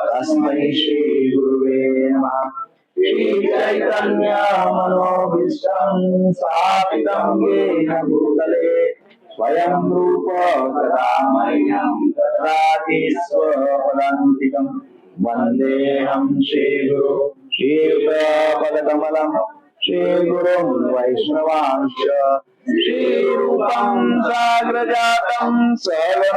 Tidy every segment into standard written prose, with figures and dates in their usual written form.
तस्मै श्री गुरुवे नमः। श्री चैतन्य मनोभीष्टं स्थापितं येन भूतले स्वयं रूप तदा मह्यं ददाति स्वपदान्तिकं। वन्देऽहं श्रीगुरु श्रीयुतपदकमलं श्रीगुरुं वैष्णवांश्च श्रीरूपं साग्रजातं सगण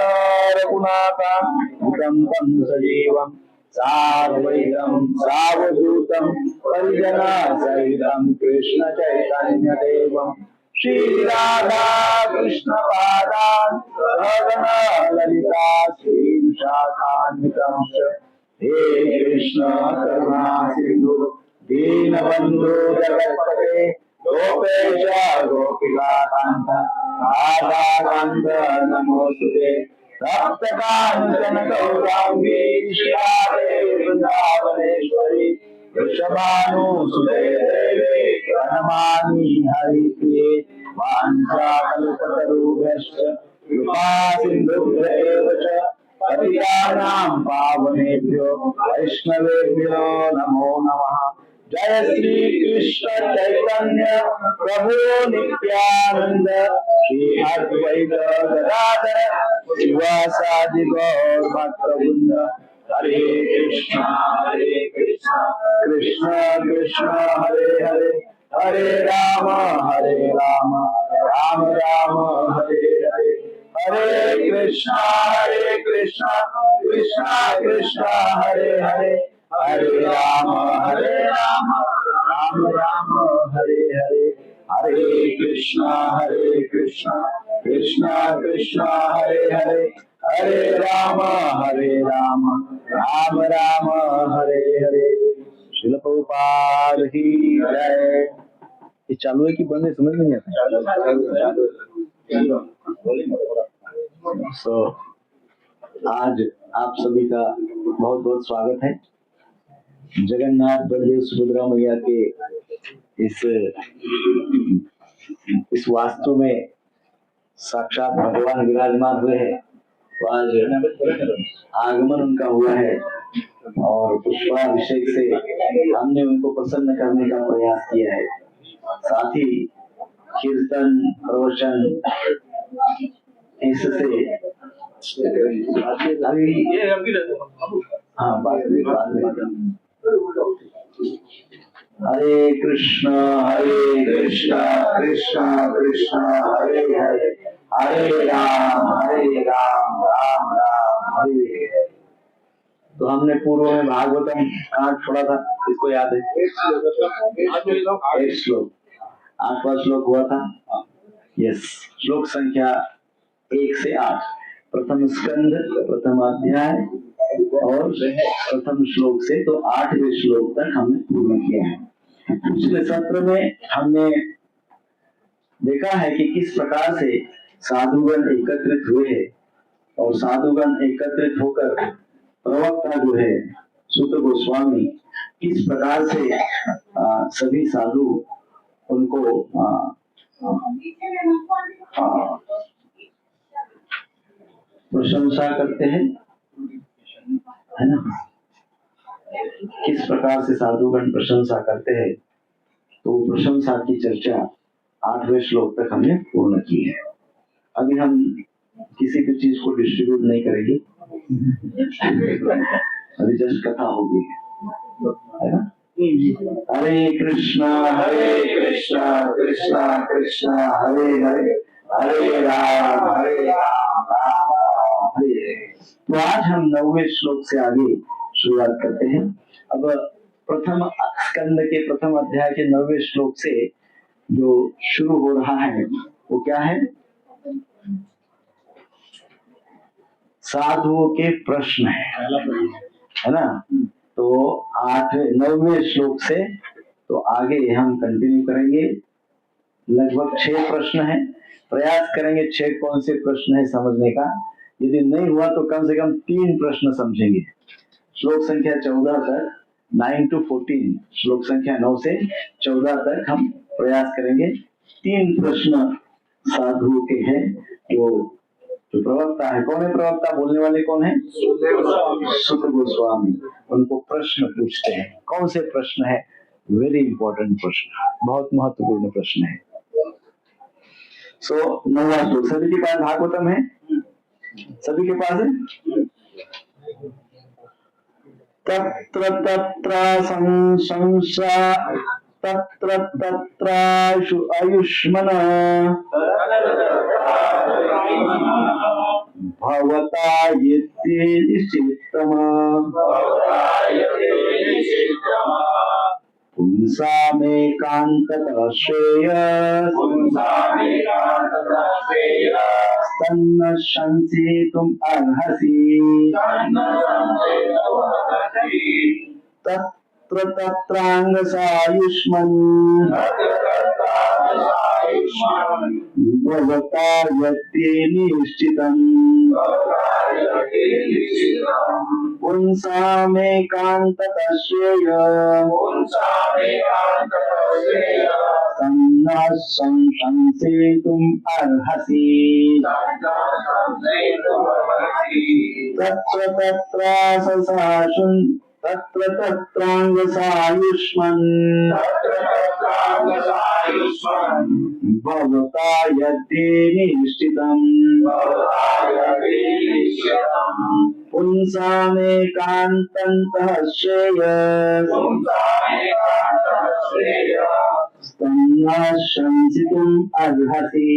रघुनाथं तं सजीवं साद्वैतं सावधूतं परिजनसहितं कृष्ण चैतन्य देवं श्री राधा कृष्ण पादान् सगण ललिता श्री विशाखान्वितं हे कृष्ण करुणा सिंधु दीनबंधु जगत्पते गोपेश गोपिकान्त राधाकान्त नमोस्तुते। सप्तकाञ्चन गौरांगी श्रीराधे वृंदावनेश्वरी वृषभानुसुते देवी प्रणमामि हरिप्रिये। वाञ्छाकल्पतरुभ्यश्च कृपा सिन्धुभ्येव च पतितानां पावनेभ्यो वैष्णवेभ्यो नमो नमः। जय श्री कृष्ण चैतन्य प्रभु नित्यानंद श्री अद्वैत गदाधर शिवासादि गौर भक्तवृंद। हरे कृष्ण कृष्ण कृष्ण हरे हरे हरे राम राम राम हरे हरे। हरे कृष्ण कृष्ण कृष्ण हरे हरे हरे राम राम राम हरे हरे। हरे कृष्ण कृष्ण कृष्ण हरे हरे हरे राम राम राम हरे हरे। श्रील प्रभुपाद की जय। ये चालू है कि बंद है समझ में नहीं आता। So, आज आप सभी का बहुत बहुत स्वागत है जगन्नाथ बलदेव सुभद्रा मैया के इस वास्तु में साक्षात भगवान विराजमान हुए हैं। तो आज आगमन उनका हुआ है और पुष्पाभिषेक से हमने उनको प्रसन्न करने का प्रयास किया है। साथ ही कीर्तन प्रवचन इससे अभी हाँ बाद में हरे कृष्ण कृष्ण कृष्ण हरे हरे हरे राम राम राम हरे हरे। तो हमने पूर्व में भागवतम कहाँ छोड़ा था, इसको याद है? एक श्लोक 8वां श्लोक हुआ था। यस, श्लोक संख्या 1 से 8 प्रथम स्कंद प्रथम अध्याय और प्रथम श्लोक से तो 8वें श्लोक तक हमने पूर्ण किया है। पिछले सत्र में हमने देखा है कि किस प्रकार से साधुगण एकत्रित हुए हैं और साधुगण एकत्रित होकर प्रवक्ता जो है सूत गोस्वामी किस प्रकार से सभी साधु उनको प्रशंसा करते हैं, है ना? किस प्रकार से साधुगण प्रशंसा करते हैं, तो प्रशंसा की चर्चा 8वें श्लोक तक हमने पूर्ण की है। अभी हम किसी भी चीज को डिस्ट्रीब्यूट नहीं करेंगे, अभी जस्ट कथा होगी, है ना? हरे कृष्णा कृष्ण कृष्ण हरे हरे हरे राम राम हरे हरे। तो आज हम 9वें श्लोक से आगे शुरुआत करते हैं। अब प्रथम स्कंद के प्रथम अध्याय के 9वें श्लोक से जो शुरू हो रहा है वो क्या है? साधुओं के प्रश्न है ना? तो 9वें श्लोक से तो आगे हम कंटिन्यू करेंगे। लगभग 6 प्रश्न है, प्रयास करेंगे 6 कौन से प्रश्न है समझने का। यदि नहीं हुआ तो कम से कम 3 प्रश्न समझेंगे। श्लोक संख्या 14 तक 9 to 14, श्लोक संख्या 9 से 14 तक हम प्रयास करेंगे तीन प्रश्न साधुओं के हैं। जो प्रवक्ता है, कौन है प्रवक्ता? बोलने वाले कौन है? सुत गोस्वामी। उनको प्रश्न पूछते हैं। कौन से प्रश्न है? वेरी इंपॉर्टेंट प्रश्न, बहुत महत्वपूर्ण प्रश्न है। सो नौवां श्लोक सभी के पास भागवतम है? सभी के पास है? तत्र तत्र संशा तत्र तत्राशु आयुष्मन भवता यते निश्चितम पुंसामेकान्ततः श्रेयः तन्न संसेतुम् अर्हसि तत्र तत्रांगसायुष्मन् भवता यते निश्चितम् पुंसामेकान्ततः श्रेयः तन्न संसेतुम् अर्हसि तत्र तत्रांगसायुष्मन् भवता यते निश्चितम् पुंसामेकान्ततः श्रेयः तन्न संसितुम् अर्हसि।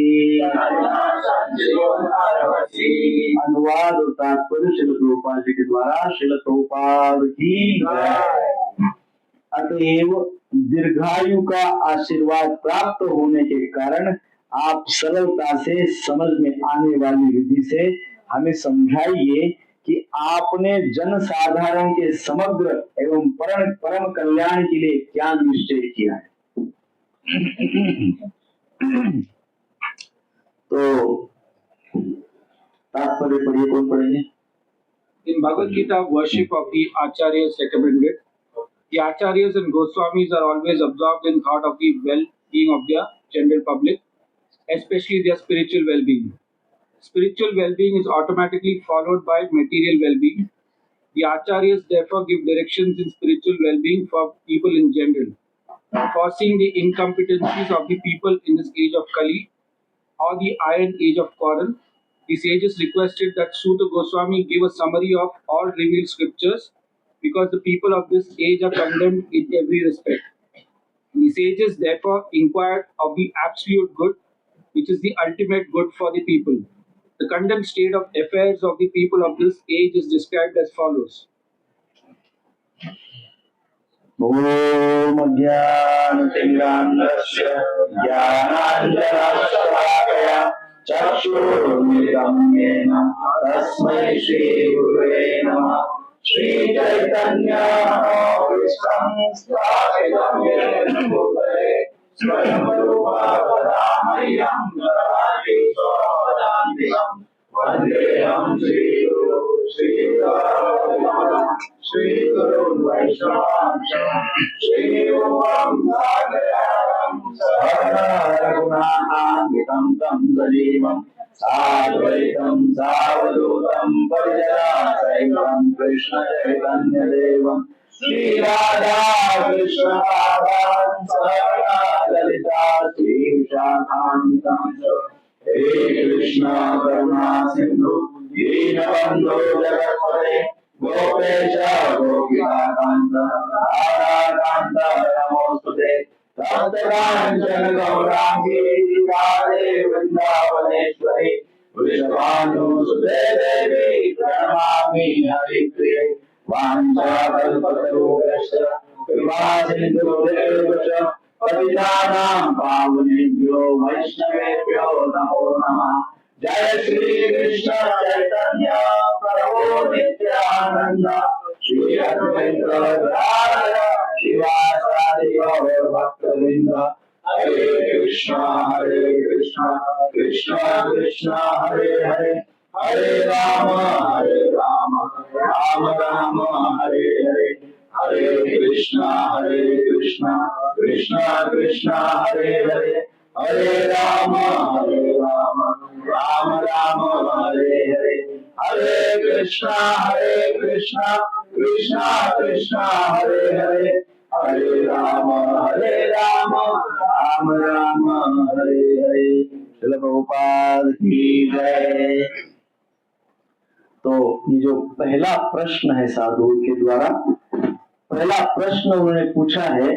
अनुवाद और तात्पर्य श्रील प्रभुपाद जी के द्वारा। श्रील प्रभुपाद की अतएव दीर्घायु का आशीर्वाद प्राप्त होने के कारण आप सरलता से समझ में आने वाली विधि से हमें समझाइए कि आपने जन साधारण के समग्र एवं परम कल्याण के लिए क्या निश्चय किया है। तो तात्पर्य पढ़िए। कौन पढ़ेंगे? In Bhagavad Gita, worship of the Acharyas recommended. The Acharyas and Goswamis are always absorbed in thought of the well-being of the general public, especially their spiritual well-being. Spiritual well-being is automatically followed by material well-being. The Acharyas therefore give directions in spiritual well-being for people in general. Foreseeing the incompetencies of the people in this age of Kali or the iron age of coral, the sages requested that Suta Goswami give a summary of all revealed scriptures because the people of this age are condemned in every respect. The sages therefore inquired of the absolute good, which is the ultimate good for the people. The condemned state of affairs of the people of this age is described as follows. ओम ज्ञानतिमिरान्धस्य ज्ञानाञ्जनशलाकया चक्षुरुन्मिलितं येन तस्मै श्रीगुरुवे नमः। श्रीचैतन्यमनोभीष्टं स्थापितं येन भूतले स्वयं रूपा वदामह्यं ददाति स्वपदान्तिकं। वन्देऽहं श्रीगुरु श्रीगुरुन् वैष्णवांश्च श्रीरूपं साग्रजातं सहगणा रघुनाथान्वितं तं सजीवं साद्वैतं सावधूतं परिजनासहितं कृष्णचैतन्यदेवं श्रीराधा कृष्णपादान् सहगणा ललिता श्रीविशाखान्वितं हे कृष्ण करुणा सिन्धु दीनबन्धो जगत्पते गोपेश गोपिकान्त राधाकान्त नमोस्तुते। तप्तकाञ्चन गौराङ्गी राधे वृन्दावनेश्वरी वृषभानुसुते देवी प्रणमामि हरिप्रिये। वाञ्छाकल्पतरुभ्यश्च कृपासिन्धुभ्येव च पतितानां पावनेभ्यो वैष्णवेभ्यो नमो नमः। जय श्री कृष्ण चैतन्य प्रभु नित्यानंद श्री अद्वैत गदाधर शिवासादि गौर भक्तवृंद। हरे कृष्ण कृष्ण कृष्ण हरे हरे हरे राम राम राम हरे हरे। हरे कृष्ण कृष्ण कृष्ण हरे हरे हरे कृष्णा कृष्णा कृष्णा हरे हरे हरे राम राम राम हरे हरे। श्रील प्रभुपाद की जय। तो ये जो पहला प्रश्न है साधु के द्वारा, पहला प्रश्न उन्होंने पूछा है,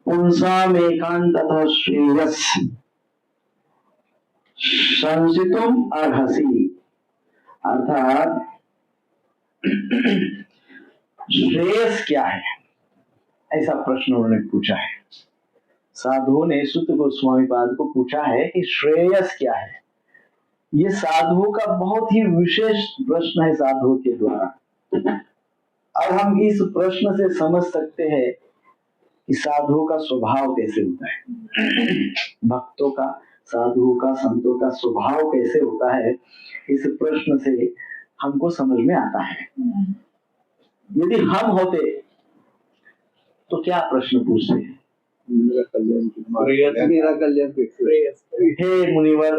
पुंसाम एकांततः श्रेयस संसितुम अर्हसि, अर्थात श्रेयस क्या है, ऐसा प्रश्न उन्होंने पूछा है। साधुओं ने सुत गोस्वामी पाद को पूछा है कि श्रेयस क्या है। ये साधुओं का बहुत ही विशेष प्रश्न है साधुओं के द्वारा। अब हम इस प्रश्न से समझ सकते हैं कि साधुओं का स्वभाव कैसे होता है, भक्तों का, साधुओं का, संतों का स्वभाव कैसे होता है, इस प्रश्न से हमको समझ में आता है। यदि हम होते तो क्या प्रश्न पूछते हैं? मेरा कल्याण, हे मुनिवर,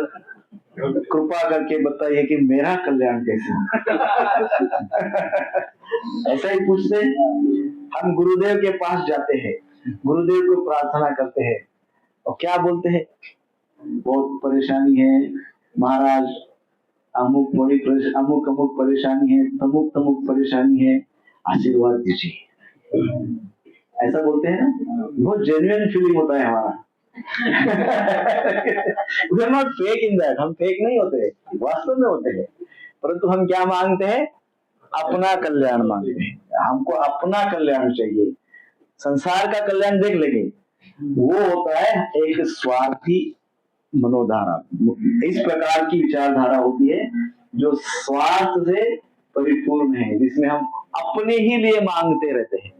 कृपा करके बताइए कि मेरा कल्याण कैसे हो। ऐसा ही पूछते हैं। हम गुरुदेव के पास जाते हैं, गुरुदेव को प्रार्थना करते हैं और क्या बोलते हैं? बहुत परेशानी है महाराज, अमुक अमुक परेशानी है, तमुक परेशानी है, आशीर्वाद दीजिए। ऐसा बोलते हैं ना, बहुत जेन्युइन फीलिंग होता है हमारा। We are not fake in that, हम फेक नहीं होते, वास्तव में होते हैं। परंतु हम क्या मांगते हैं? अपना कल्याण मांगते हैं। हमको अपना कल्याण चाहिए, संसार का कल्याण देख लेंगे। वो होता है एक स्वार्थी मनोधारा। इस प्रकार की विचारधारा होती है जो स्वार्थ से परिपूर्ण है, जिसमें हम अपने ही लिए मांगते रहते हैं।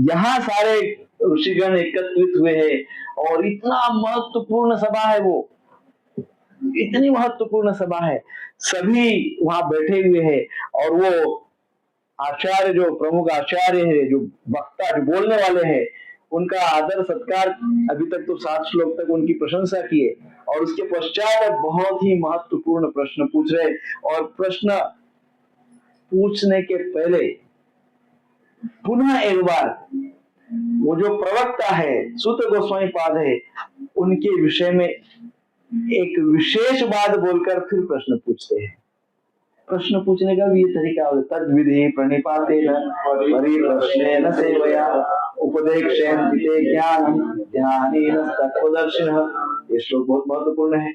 यहाँ सारे ऋषिगण एकत्रित हुए हैं और इतना महत्वपूर्ण सभा है, वो इतनी महत्वपूर्ण सभा है, सभी वहां बैठे हुए हैं और वो आचार्य, जो प्रमुख आचार्य है, जो वक्ता, जो बोलने वाले हैं, उनका आदर सत्कार, अभी तक तो 7 श्लोक तक उनकी प्रशंसा किए और उसके पश्चात बहुत ही महत्वपूर्ण प्रश्न पूछ रहे। और प्रश्न पूछने के पहले पुनः एक बार वो जो प्रवक्ता है, सूत गोस्वामी पाद है, उनके विषय में एक विशेष बात बोलकर फिर प्रश्न पूछते हैं। प्रश्न पूछने का भी ये तरीका होता है, तद विधि प्रणिपातेन परिप्रश्नेन सेवया उपदेक्षेन पिते ज्ञानम ध्यानेन तत्वदर्शिनः। ये श्लोक बहुत महत्वपूर्ण है।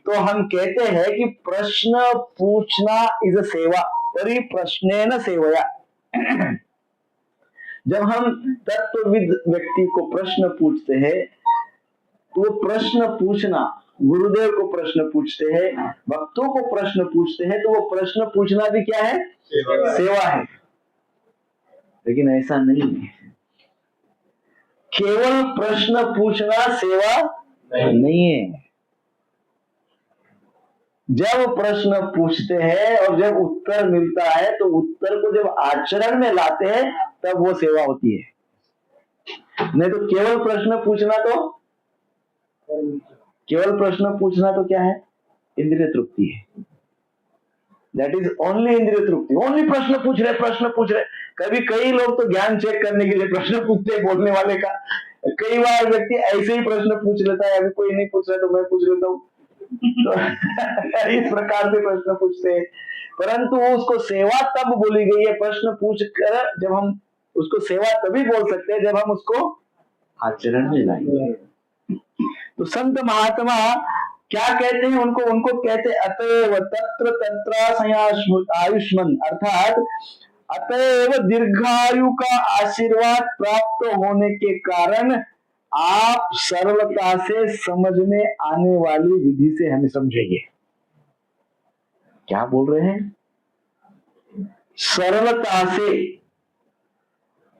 तो हम कहते हैं कि प्रश्न पूछना इज अ सेवा, परिप्रश्नेन सेवया। जब हम तत्वविद व्यक्ति को प्रश्न पूछते हैं तो वो प्रश्न पूछना, गुरुदेव को प्रश्न पूछते हैं, भक्तों को प्रश्न पूछते हैं, तो वो प्रश्न पूछना भी क्या है? सेवा है। लेकिन ऐसा नहीं है, केवल प्रश्न पूछना सेवा नहीं है। जब प्रश्न पूछते हैं और जब उत्तर मिलता है तो उत्तर को जब आचरण में लाते हैं तब वो सेवा होती है। नहीं तो केवल प्रश्न पूछना तो क्या है? इंद्रिय तृप्ति है। दैट इज ओनली इंद्रिय तृप्ति। ओनली प्रश्न पूछ रहे। कभी कई लोग तो ज्ञान चेक करने के लिए प्रश्न पूछते हैं बोलने वाले का। कई बार व्यक्ति ऐसे ही प्रश्न पूछ लेता है, अभी कोई नहीं पूछ रहा तो मैं पूछ लेता हूँ, तो इस प्रकार से प्रश्न पूछते हैं। परंतु उसको सेवा तब बोली गई है, प्रश्न पूछ कर जब हम उसको सेवा तभी बोल सकते हैं जब हम उसको आचरण में लाएंगे। तो संत महात्मा क्या कहते हैं? उनको कहते अतएव तत्र तत्र आयुष्मान, अर्थात अतएव दीर्घायु का आशीर्वाद प्राप्त होने के कारण आप सरलता से समझ में आने वाली विधि से हमें समझेंगे। क्या बोल रहे हैं? सरलता से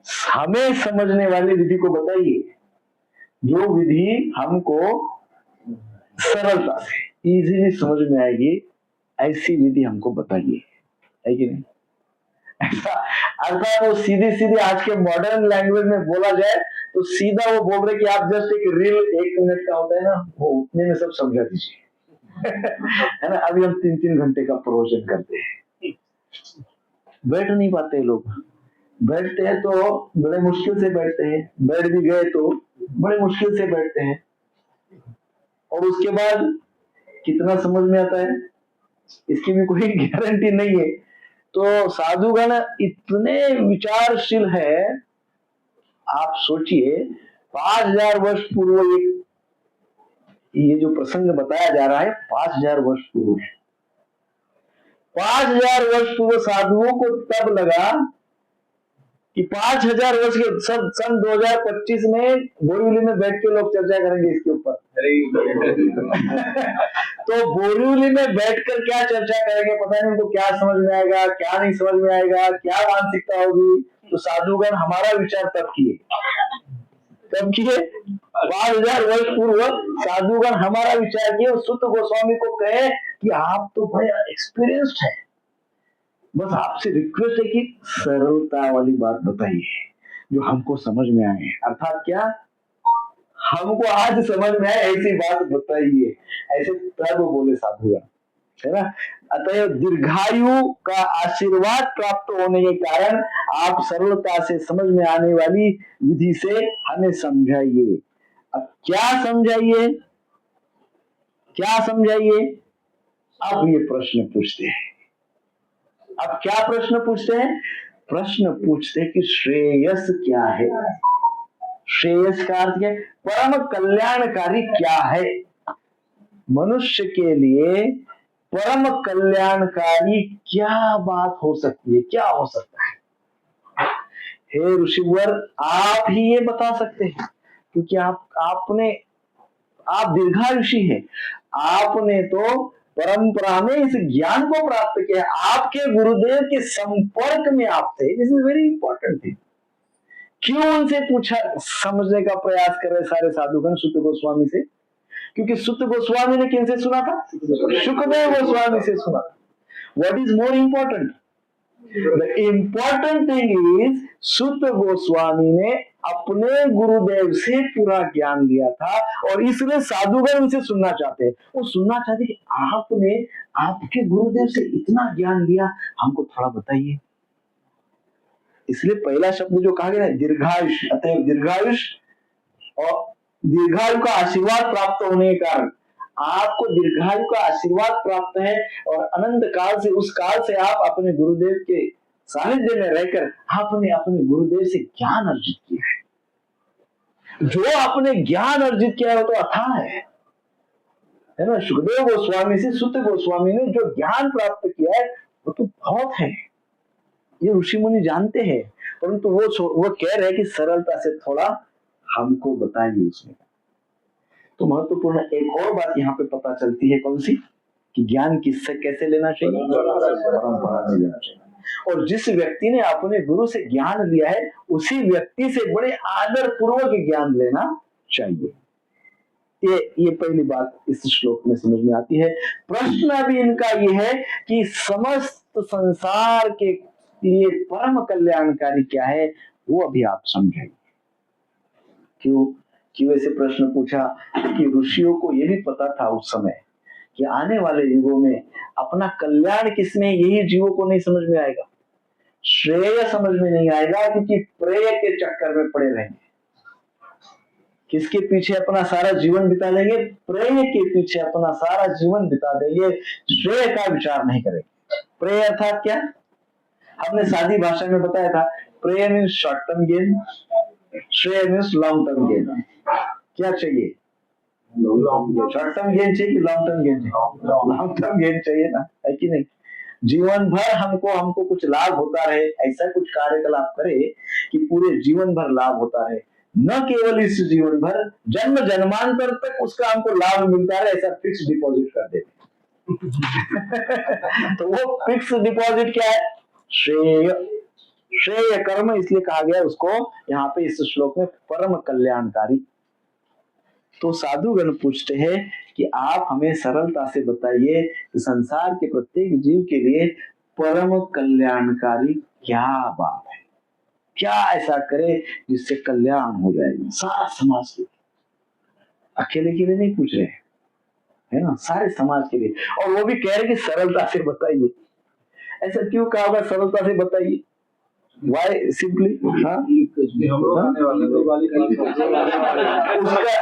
हमें समझने वाली विधि को बताइए, जो विधि हमको सरलता से इजीली समझ में आएगी, ऐसी विधि हमको बताइए, है कि नहीं? ऐसा अर्थात वो सीधी आज के मॉडर्न लैंग्वेज में बोला जाए तो सीधा वो बोल रहे कि आप जस्ट एक रील 1 मिनट का होता है ना, वो उतने में सब समझा दीजिए। है ना? अभी हम 3-3 घंटे का प्रवचन करते हैं, बैठ नहीं पाते लोग, बैठते हैं तो बड़े मुश्किल से बैठते हैं, बैठ भी गए तो बड़े मुश्किल से बैठते हैं, और उसके बाद कितना समझ में आता है इसकी भी कोई गारंटी नहीं है। तो साधुगण इतने विचारशील है, आप सोचिए 5000 वर्ष पूर्व ये जो प्रसंग बताया जा रहा है 5000 वर्ष पूर्व है। 5000 वर्ष पूर्व साधुओं को तब लगा कि 5000 वर्ष के सन 2025 में बोरीवली में बैठ के लोग चर्चा करेंगे इसके ऊपर। तो बोरीवली में बैठकर क्या चर्चा करेंगे, पता नहीं उनको क्या समझ में आएगा, क्या नहीं समझ में आएगा, क्या मानसिकता होगी। तो साधुगण हमारा विचार तब किए, कब किए? 5000 वर्ष पूर्व साधुगण हमारा विचार किए। सुत गोस्वामी को कहे कि आप तो बड़े एक्सपीरियंस्ड हैं, बस आपसे रिक्वेस्ट है कि सरलता वाली बात बताइए जो हमको समझ में आए। अर्थात क्या, हमको आज समझ में आए ऐसी बात बताइए, ऐसे तब बोले साधुगण, है ना। अतः दीर्घायु का आशीर्वाद प्राप्त होने के कारण आप सरलता से समझ में आने वाली विधि से हमें समझाइए। अब क्या समझाइए, क्या समझाइए? अब ये प्रश्न पूछते हैं। अब क्या प्रश्न पूछते हैं? प्रश्न पूछते हैं कि श्रेयस क्या है। श्रेयस का अर्थ क्या है? परम कल्याणकारी क्या है? मनुष्य के लिए परम कल्याणकारी क्या बात हो सकती है, क्या हो सकता है? हे ऋषिवर, आप ही ये बता सकते हैं, क्योंकि आप दीर्घायुषी हैं। आपने तो परंपरा में इस ज्ञान को प्राप्त किया, आपके गुरुदेव के संपर्क में आप थे। This is very important thing. क्यों उनसे पूछा, समझने का प्रयास कर रहे सारे साधुगण सुत गोस्वामी से? क्योंकि सुत गोस्वामी ने किनसे सुना था? सुखदेव गोस्वामी से सुना था। What is more important? The important thing is सुत गोस्वामी ने अपने गुरुदेव से पूरा ज्ञान लिया था, और इसलिए साधुगण उनसे सुनना चाहते हैं। वो सुनना चाहते कि आपने आपके गुरुदेव से इतना ज्ञान लिया, हमको थोड़ा बताइए। इसलिए पहला शब्द जो कहा गया दीर्घायुष, अतः दीर्घायुष और दीर्घायु का आशीर्वाद प्राप्त होने के कारण आपको दीर्घायु का आशीर्वाद प्राप्त है, और अनंत काल से, उस काल से आप अपने गुरुदेव के सानिध्य में रहकर आपने अपने गुरुदेव से ज्ञान अर्जित किया है। जो आपने ज्ञान अर्जित किया है वो तो अथाह है ना। सुखदेव गोस्वामी से सुत गोस्वामी ने जो ज्ञान प्राप्त किया है वो तो बहुत है, ये ऋषि मुनि जानते हैं, परंतु वो कह रहे हैं कि सरलता से थोड़ा हमको बताइए उसमें। तो महत्वपूर्ण एक और बात यहाँ पे पता चलती है, कौन सी? कि ज्ञान किससे कैसे लेना चाहिए? परंपरा से लेना चाहिए। और जिस व्यक्ति ने अपने गुरु से ज्ञान लिया है उसी व्यक्ति से बड़े आदर पूर्वक ज्ञान लेना चाहिए। ये पहली बात इस श्लोक में समझ में आती है। प्रश्न अभी इनका ये है कि समस्त संसार के लिए परम कल्याणकारी क्या है, वो अभी आप समझाइए। क्यों ऐसे प्रश्न पूछा? कि ऋषियों को ये भी पता था उस समय कि आने वाले युगों में अपना कल्याण किसमें, यही जीवों को नहीं समझ में आएगा, श्रेय समझ में नहीं आएगा, क्योंकि प्रेय के चक्कर में पड़े रहेंगे। किसके पीछे अपना सारा जीवन बिता देंगे? प्रेय के पीछे अपना सारा जीवन बिता देंगे, श्रेय का विचार नहीं करेंगे। प्रेय अर्थात क्या? हमने सादी भाषा में बताया था, प्रेय मीन्स शॉर्ट टर्म गेन, श्रेय मीन्स लॉन्ग टर्म गेन। क्या चाहिए? शॉर्ट टर्म गेन चाहिए कि लॉन्ग टर्म गेन चाहिए? लॉन्ग टर्म गेन चाहिए ना, है कि नहीं? जीवन भर हमको कुछ लाभ होता रहे, ऐसा कुछ कार्यकलाप करे कि पूरे जीवन भर लाभ होता रहे, न केवल इस जीवन भर, जन्म जन्मांतर तक उसका हमको लाभ मिलता रहे, ऐसा फिक्स डिपॉजिट कर देते। तो वो फिक्स डिपॉजिट क्या है? श्रेय। श्रेय कर्म इसलिए कहा गया उसको यहाँ पे इस श्लोक में परम कल्याणकारी। तो साधुगण पूछते हैं कि आप हमें सरलता से बताइए कि संसार के प्रत्येक जीव के लिए परम कल्याणकारी क्या बात है, क्या ऐसा करे जिससे कल्याण हो जाएगा सारा समाज के। अकेले के लिए नहीं पूछ रहे, है ना, सारे समाज के लिए। और वो भी कह रहे कि सरलता से बताइए। ऐसा क्यों कहा होगा, सरलता से बताइए। वाई सिंपली, हाँ उसका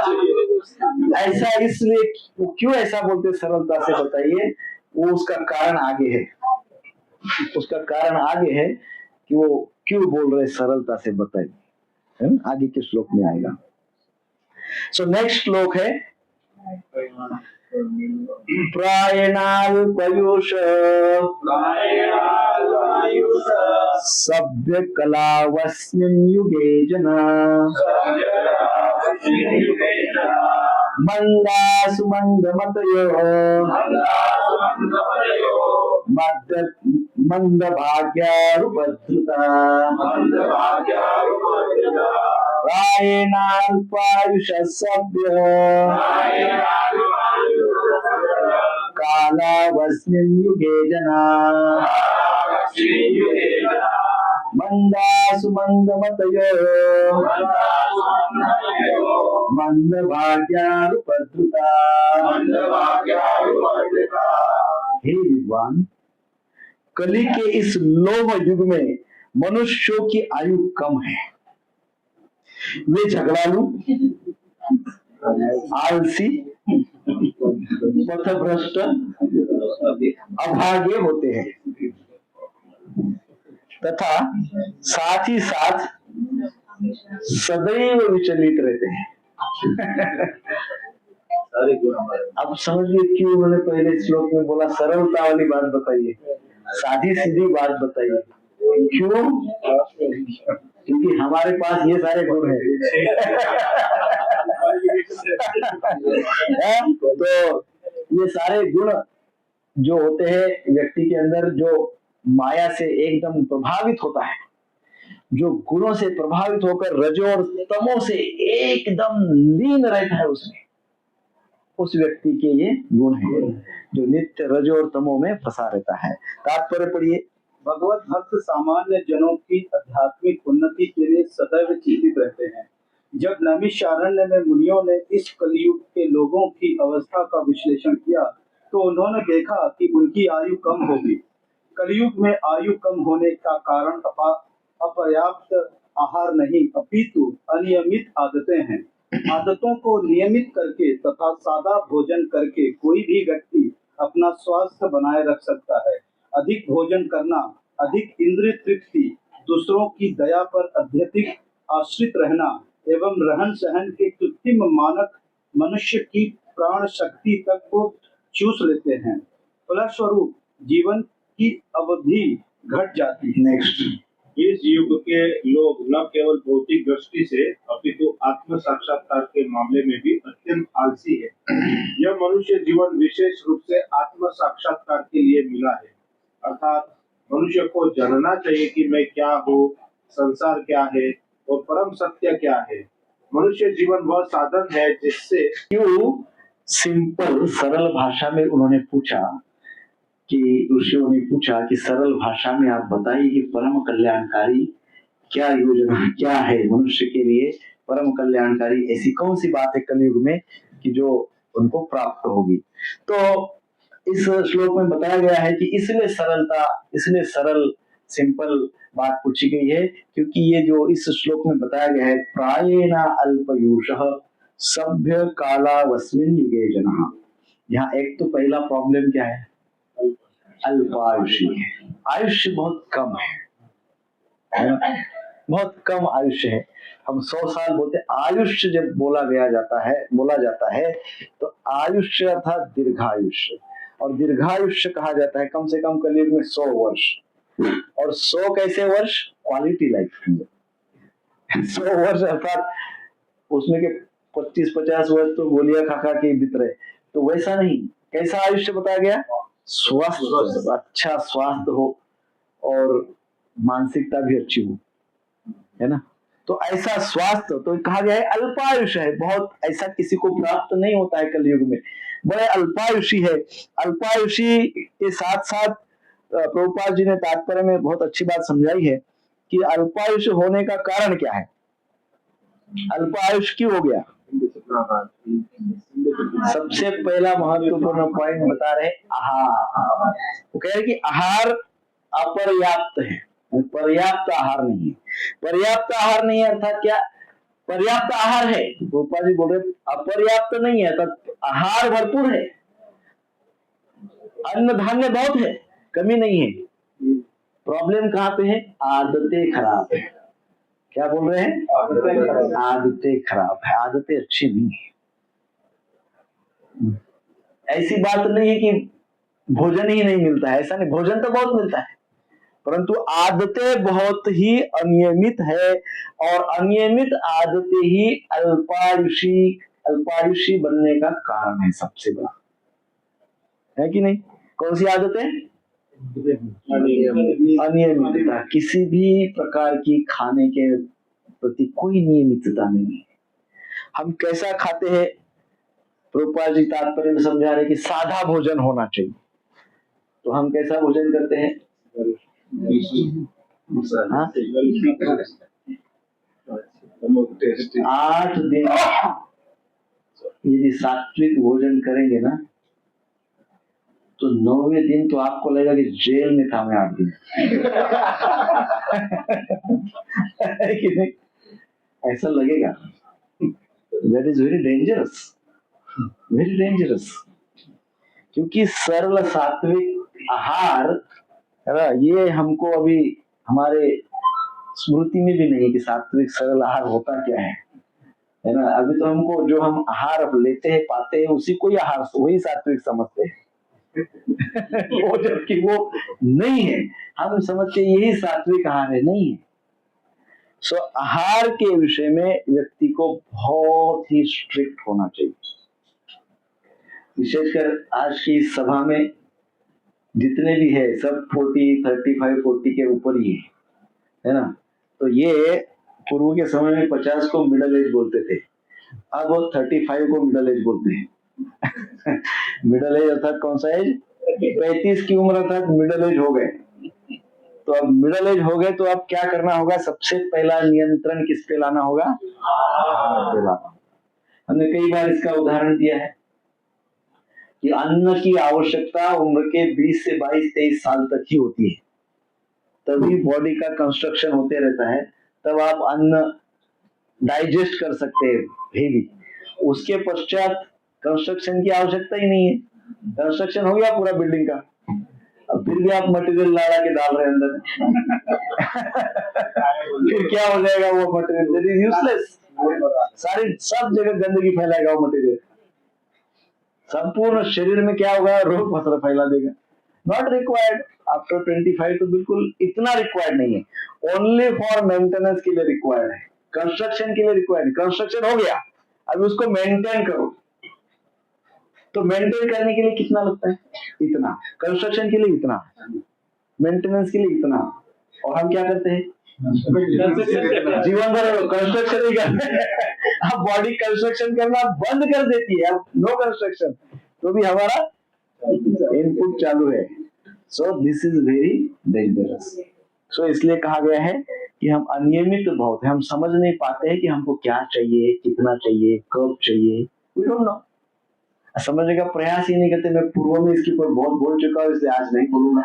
ऐसा इसलिए वो क्यों ऐसा बोलते, सरलता से बताइए, वो उसका कारण आगे है। उसका कारण आगे है कि वो क्यों बोल रहे सरलता से बताइए, है ना? आगे के श्लोक में आएगा। सो नेक्स्ट श्लोक है प्रायणाल्पयुष सभ्य कलावस्मिन् युगे जना मंदासु मंदमतयो मंद भाग्यारुपद्रुता प्रायेणाल्पायुष सभ्य कालावस्मिन् युगे जना मंदासु मंदमतयो मंद भाग्यारुपद्रुता। हे विद्वान, कली के इस लोभ युग में मनुष्यों की आयु कम है। वे झगड़ालू, आलसी, पथभ्रष्ट, अभागे होते हैं तथा साथ ही साथ सदैव विचलित रहते हैं। अब समझिए क्यों उन्होंने पहले श्लोक में बोला सरलता वाली बात बताइए, सादी सीधी बात बताइए। क्यों? क्योंकि हमारे पास ये सारे गुण हैं। तो ये सारे गुण जो होते हैं व्यक्ति के अंदर, जो माया से एकदम प्रभावित होता है, जो गुणों से प्रभावित होकर रजो और तमो से एकदम लीन रहता है, उसमें उस व्यक्ति के ये गुण है जो नित्य रजो और तमो में फंसा रहता है। तात्पर्य पढ़िए। भगवत भक्त सामान्य जनों की आध्यात्मिक उन्नति के लिए सदैव चिंतित रहते हैं। जब नैमिषारण्य में मुनियों ने इस कलयुग के लोगों की अवस्था का विश्लेषण किया तो उन्होंने देखा कि उनकी आयु कम होगी। कलयुग में आयु कम होने का कारण अपर्याप्त आहार नहीं अपितु अनियमित आदतें हैं। आदतों को नियमित करके तथा सादा भोजन करके कोई भी व्यक्ति अपना स्वास्थ्य बनाए रख सकता है। अधिक भोजन करना, अधिक इंद्रिय तृप्ति, दूसरों की दया पर अत्यधिक आश्रित रहना एवं रहन सहन के कृत्रिम मानक मनुष्य की प्राण शक्ति तक को चूस लेते हैं। फलस्वरूप जीवन की अवधि घट जाती है। नेक्स्ट, इस युग के लोग न केवल भौतिक दृष्टि से अपितु आत्म साक्षात्कार के मामले में भी अत्यंत आलसी है। यह मनुष्य जीवन विशेष रूप से आत्म साक्षात्कार के लिए मिला है, अर्थात मनुष्य को जानना चाहिए कि मैं क्या हूँ, संसार क्या है और परम सत्य क्या है। मनुष्य जीवन वह साधन है जिससे क्यों सिंपल सरल भाषा में उन्होंने पूछा कि ऋषियों ने पूछा कि सरल भाषा में आप बताइए कि परम कल्याणकारी क्या योजना क्या है मनुष्य के लिए, परम कल्याणकारी ऐसी कौन सी बात है कलयुग में कि जो उनको प्राप्त होगी। तो इस श्लोक में बताया गया है कि इसलिए सरल सिंपल बात पूछी गई है क्योंकि ये जो इस श्लोक में बताया गया है प्रायेण अल्पयुषः सभ्य कालावस्मिन् युगे जनः, यहाँ एक तो पहला प्रॉब्लम क्या है, अल्पायुषी है, आयुष्य बहुत कम है, बहुत कम आयुष्य है। हम 100 साल बोलते, आयुष्य जब बोला जाता है तो आयुष्य अर्थात दीर्घायुष्य, और दीर्घायुष्य कहा जाता है कम से कम कलयुग में 100 वर्ष, और 100 कैसे वर्ष, क्वालिटी लाइफ। 100 वर्ष अर्थात उसमें के 25-50 वर्ष तो गोलियां खा के बीत रहे, तो वैसा नहीं। कैसा आयुष्य बताया गया, स्वस्थ, अच्छा स्वास्थ्य हो और मानसिकता भी अच्छी हो, है ना। तो ऐसा स्वास्थ्य तो कहा गया है अल्पायुष है, बहुत ऐसा किसी को प्राप्त नहीं होता है कलयुग में, बड़े अल्पायुषी है। अल्पायुषी के साथ साथ प्रभुपाद जी ने तात्पर्य में बहुत अच्छी बात समझाई है कि अल्पायुष होने का कारण क्या है, अल्पायुष क्यों हो गया। सबसे पहला महत्वपूर्ण पॉइंट बता रहे आहार। वो कह रहे कि अपर्याप्त है, पर्याप्त आहार नहीं है। पर्याप्त आहार नहीं है अर्थात क्या? पर्याप्त आहार है, गोपाल जी बोल रहे अपर्याप्त नहीं है, अर्थात आहार भरपूर है, अन्न धान्य बहुत है, कमी नहीं है। प्रॉब्लम कहाँ पे है? आदतें खराब है। क्या बोल रहे हैं? आदतें खराब है, आदतें अच्छी नहीं है। ऐसी बात नहीं है कि भोजन ही नहीं मिलता है, ऐसा नहीं, भोजन तो बहुत मिलता है, परंतु आदतें बहुत ही अनियमित है, और अनियमित आदतें ही अल्पायुषी बनने का कारण है सबसे बड़ा, है कि नहीं? कौन सी आदतें? अनियमितता, किसी भी प्रकार की खाने के प्रति कोई नियमितता नहीं है। हम कैसा खाते हैं? प्रभुपाद जी तात्पर्य में समझा रहे कि सादा भोजन होना चाहिए। तो हम कैसा भोजन करते हैं? हाँ? 8 दिन यदि सात्विक भोजन करेंगे ना, तो 9वें दिन तो आपको लगेगा कि जेल में था मैं 8 दिन। है कि नहीं? ऐसा लगेगा। That is very dangerous, very dangerous. क्योंकि सरल सात्विक आहार है ना, ये हमको अभी हमारे स्मृति में भी नहीं कि सात्विक सरल आहार होता क्या है ना। अभी तो हमको जो हम आहार लेते हैं पाते हैं उसी को ही आहार, वही सात्विक समझते हैं। वो जबकि वो नहीं है, हम समझते यही सात्विक आहार है, नहीं है। सो आहार के विषय में व्यक्ति को बहुत ही स्ट्रिक्ट होना चाहिए। विशेषकर आज की सभा में जितने भी है सब 35-40 के ऊपर ही है ना। तो ये पूर्व के समय में 50 को मिडिल एज बोलते थे, अब वो 35 को मिडिल एज बोलते हैं। मिडिल एज अर्थात कौन सा एज? 35 की उम्र अर्थात मिडिल एज हो गए। तो अब मिडिल एज हो गए तो अब क्या करना होगा? सबसे पहला नियंत्रण किस पे लाना होगा? हमने कई बार इसका उदाहरण दिया है कि अन्न की आवश्यकता उम्र के 20 से 22-23 साल तक ही होती है, तभी बॉडी का कंस्ट्रक्शन होते रहता है, तब आप अन्न डाइजेस्ट कर सकते हैं हेवी। उसके पश्चात कंस्ट्रक्शन की आवश्यकता ही नहीं है, कंस्ट्रक्शन हो गया पूरा बिल्डिंग का, अब फिर भी आप मटेरियल ला के डाल रहे हैं अंदर। फिर क्या हो जाएगा वो मटेरियल? That is useless. सारी सब जगह गंदगी फैलाएगा वो मटेरियल, संपूर्ण शरीर में क्या होगा? रोग फसल फैला देगा। नॉट रिक्वायर्ड आफ्टर 25, तो बिल्कुल इतना रिक्वायर्ड नहीं है, ओनली फॉर मेंटेनेंस के लिए रिक्वायर्ड है, कंस्ट्रक्शन के लिए रिक्वायर्ड। कंस्ट्रक्शन हो गया, अब उसको मेंटेन करो, तो मेंटेन करने के लिए कितना लगता है? इतना। कंस्ट्रक्शन के लिए इतना, मेंटेनेंस के लिए इतना। और हम क्या करते हैं? जीवन भर कंस्ट्रक्शन ही करते हैं। अब बॉडी कंस्ट्रक्शन करना बंद कर देती है, अब नो कंस्ट्रक्शन, तो भी हमारा इनपुट चालू है। So this is very dangerous. So इसलिए कहा गया है कि हम अनियमित बहुत है, हम समझ नहीं पाते हैं कि हमको क्या चाहिए, कितना चाहिए, कब चाहिए, वी डोंट नो। समझने का प्रयास ही नहीं करते। मैं पूर्व में इसके ऊपर बहुत बोल चुका हूँ, इसलिए आज नहीं बोलूंगा।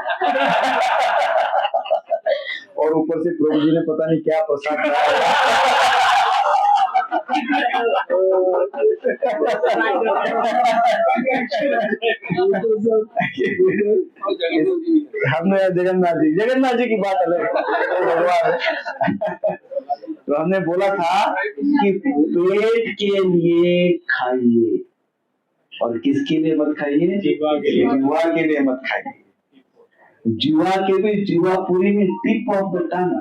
और ऊपर से प्रभु जी ने पता नहीं क्या प्रसाद हमने जगन्नाथ जी की बात अलग भगवान। तो हमने बोला था कि पेट के लिए खाइए, और किसके लिए मत खाइए? जीवा के लिए मत खाइए। जीवा के भी, जीवा पूरी में टिप ऑफ द टंग,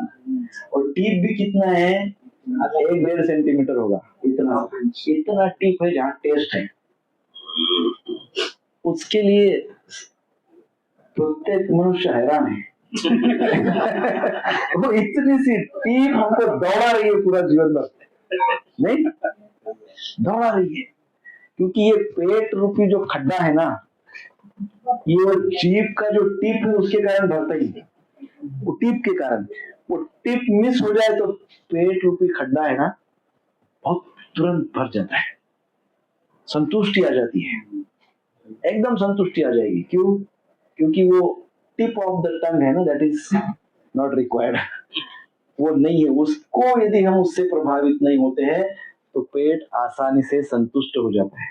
और टिप भी कितना है? 1-1.5 सेंटीमीटर होगा, इतना टिप है जहाँ टेस्ट है। उसके लिए प्रत्येक मनुष्य हैरान है। वो इतनी सी टिप हमको दौड़ा रही है पूरा जीवन भर, नहीं दौड़ा रही है, क्योंकि ये पेट रूपी जो खड्डा है ना, ये जीभ का जो टिप है उसके कारण भरता ही है। वो टिप के कारण, वो टिप मिस हो जाए तो पेट रूपी खड्डा है ना बहुत तुरंत भर जाता है, संतुष्टि आ जाती है, एकदम संतुष्टि आ जाएगी। क्यों? क्योंकि वो टिप ऑफ द टंग है ना, दैट इज नॉट रिक्वायर्ड, वो नहीं है। उसको यदि हम उससे प्रभावित नहीं होते हैं तो पेट आसानी से संतुष्ट हो जाता है,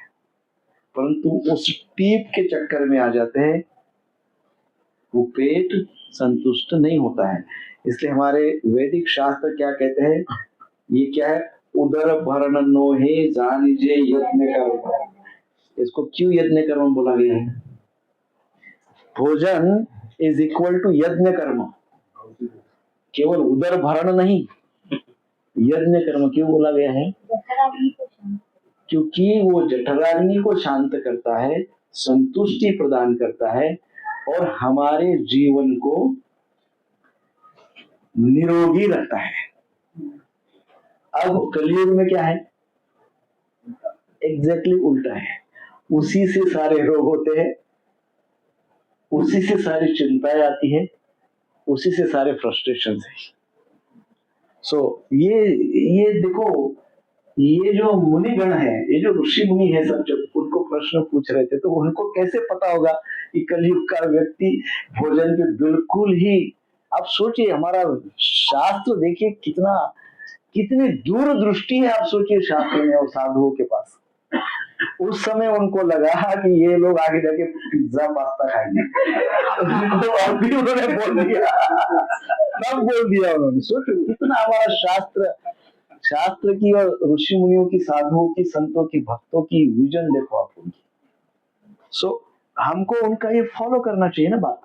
परंतु उस टीप के चक्कर में आ जाते हैं, वो पेट संतुष्ट नहीं होता है। इसलिए हमारे वैदिक शास्त्र क्या कहते हैं, ये क्या है, उदर भरण नोहे जानिजे यज्ञ कर्म। इसको क्यों यज्ञ कर्म बोला गया है? भोजन इज इक्वल टू यज्ञ कर्म, केवल उदर भरण नहीं, यज्ञ कर्म क्यों बोला गया है? क्योंकि वो जठराग्नि को शांत करता है, संतुष्टि प्रदान करता है और हमारे जीवन को निरोगी रखता है। अब कलयुग में क्या है, एग्जैक्टली उल्टा है। उसी से सारे रोग होते हैं, उसी से सारी चिंताएं आती है, उसी से सारे फ्रस्ट्रेशन है। सो ये देखो, ये जो मुनिगण है, ये जो ऋषि मुनि है सब, जब उनको प्रश्न पूछ रहे थे तो उनको कैसे पता होगा कि कलयुग का व्यक्ति भोजन पे बिल्कुल ही, आप सोचिए हमारा शास्त्र देखिए कितनी दूरदृष्टि है। आप सोचिए शास्त्र में और साधुओं के पास, उस समय उनको लगा कि ये लोग आगे जाके पिज्जा पास्ता खाएंगे तो अभी उन्होंने बोल दिया, तब बोल दिया उन्होंने। सोचो कितना हमारा शास्त्र की और ऋषि मुनियों की, साधुओं की, संतों की, भक्तों की विजन देखो आप उनकी। सो हमको उनका ये फॉलो करना चाहिए ना बात,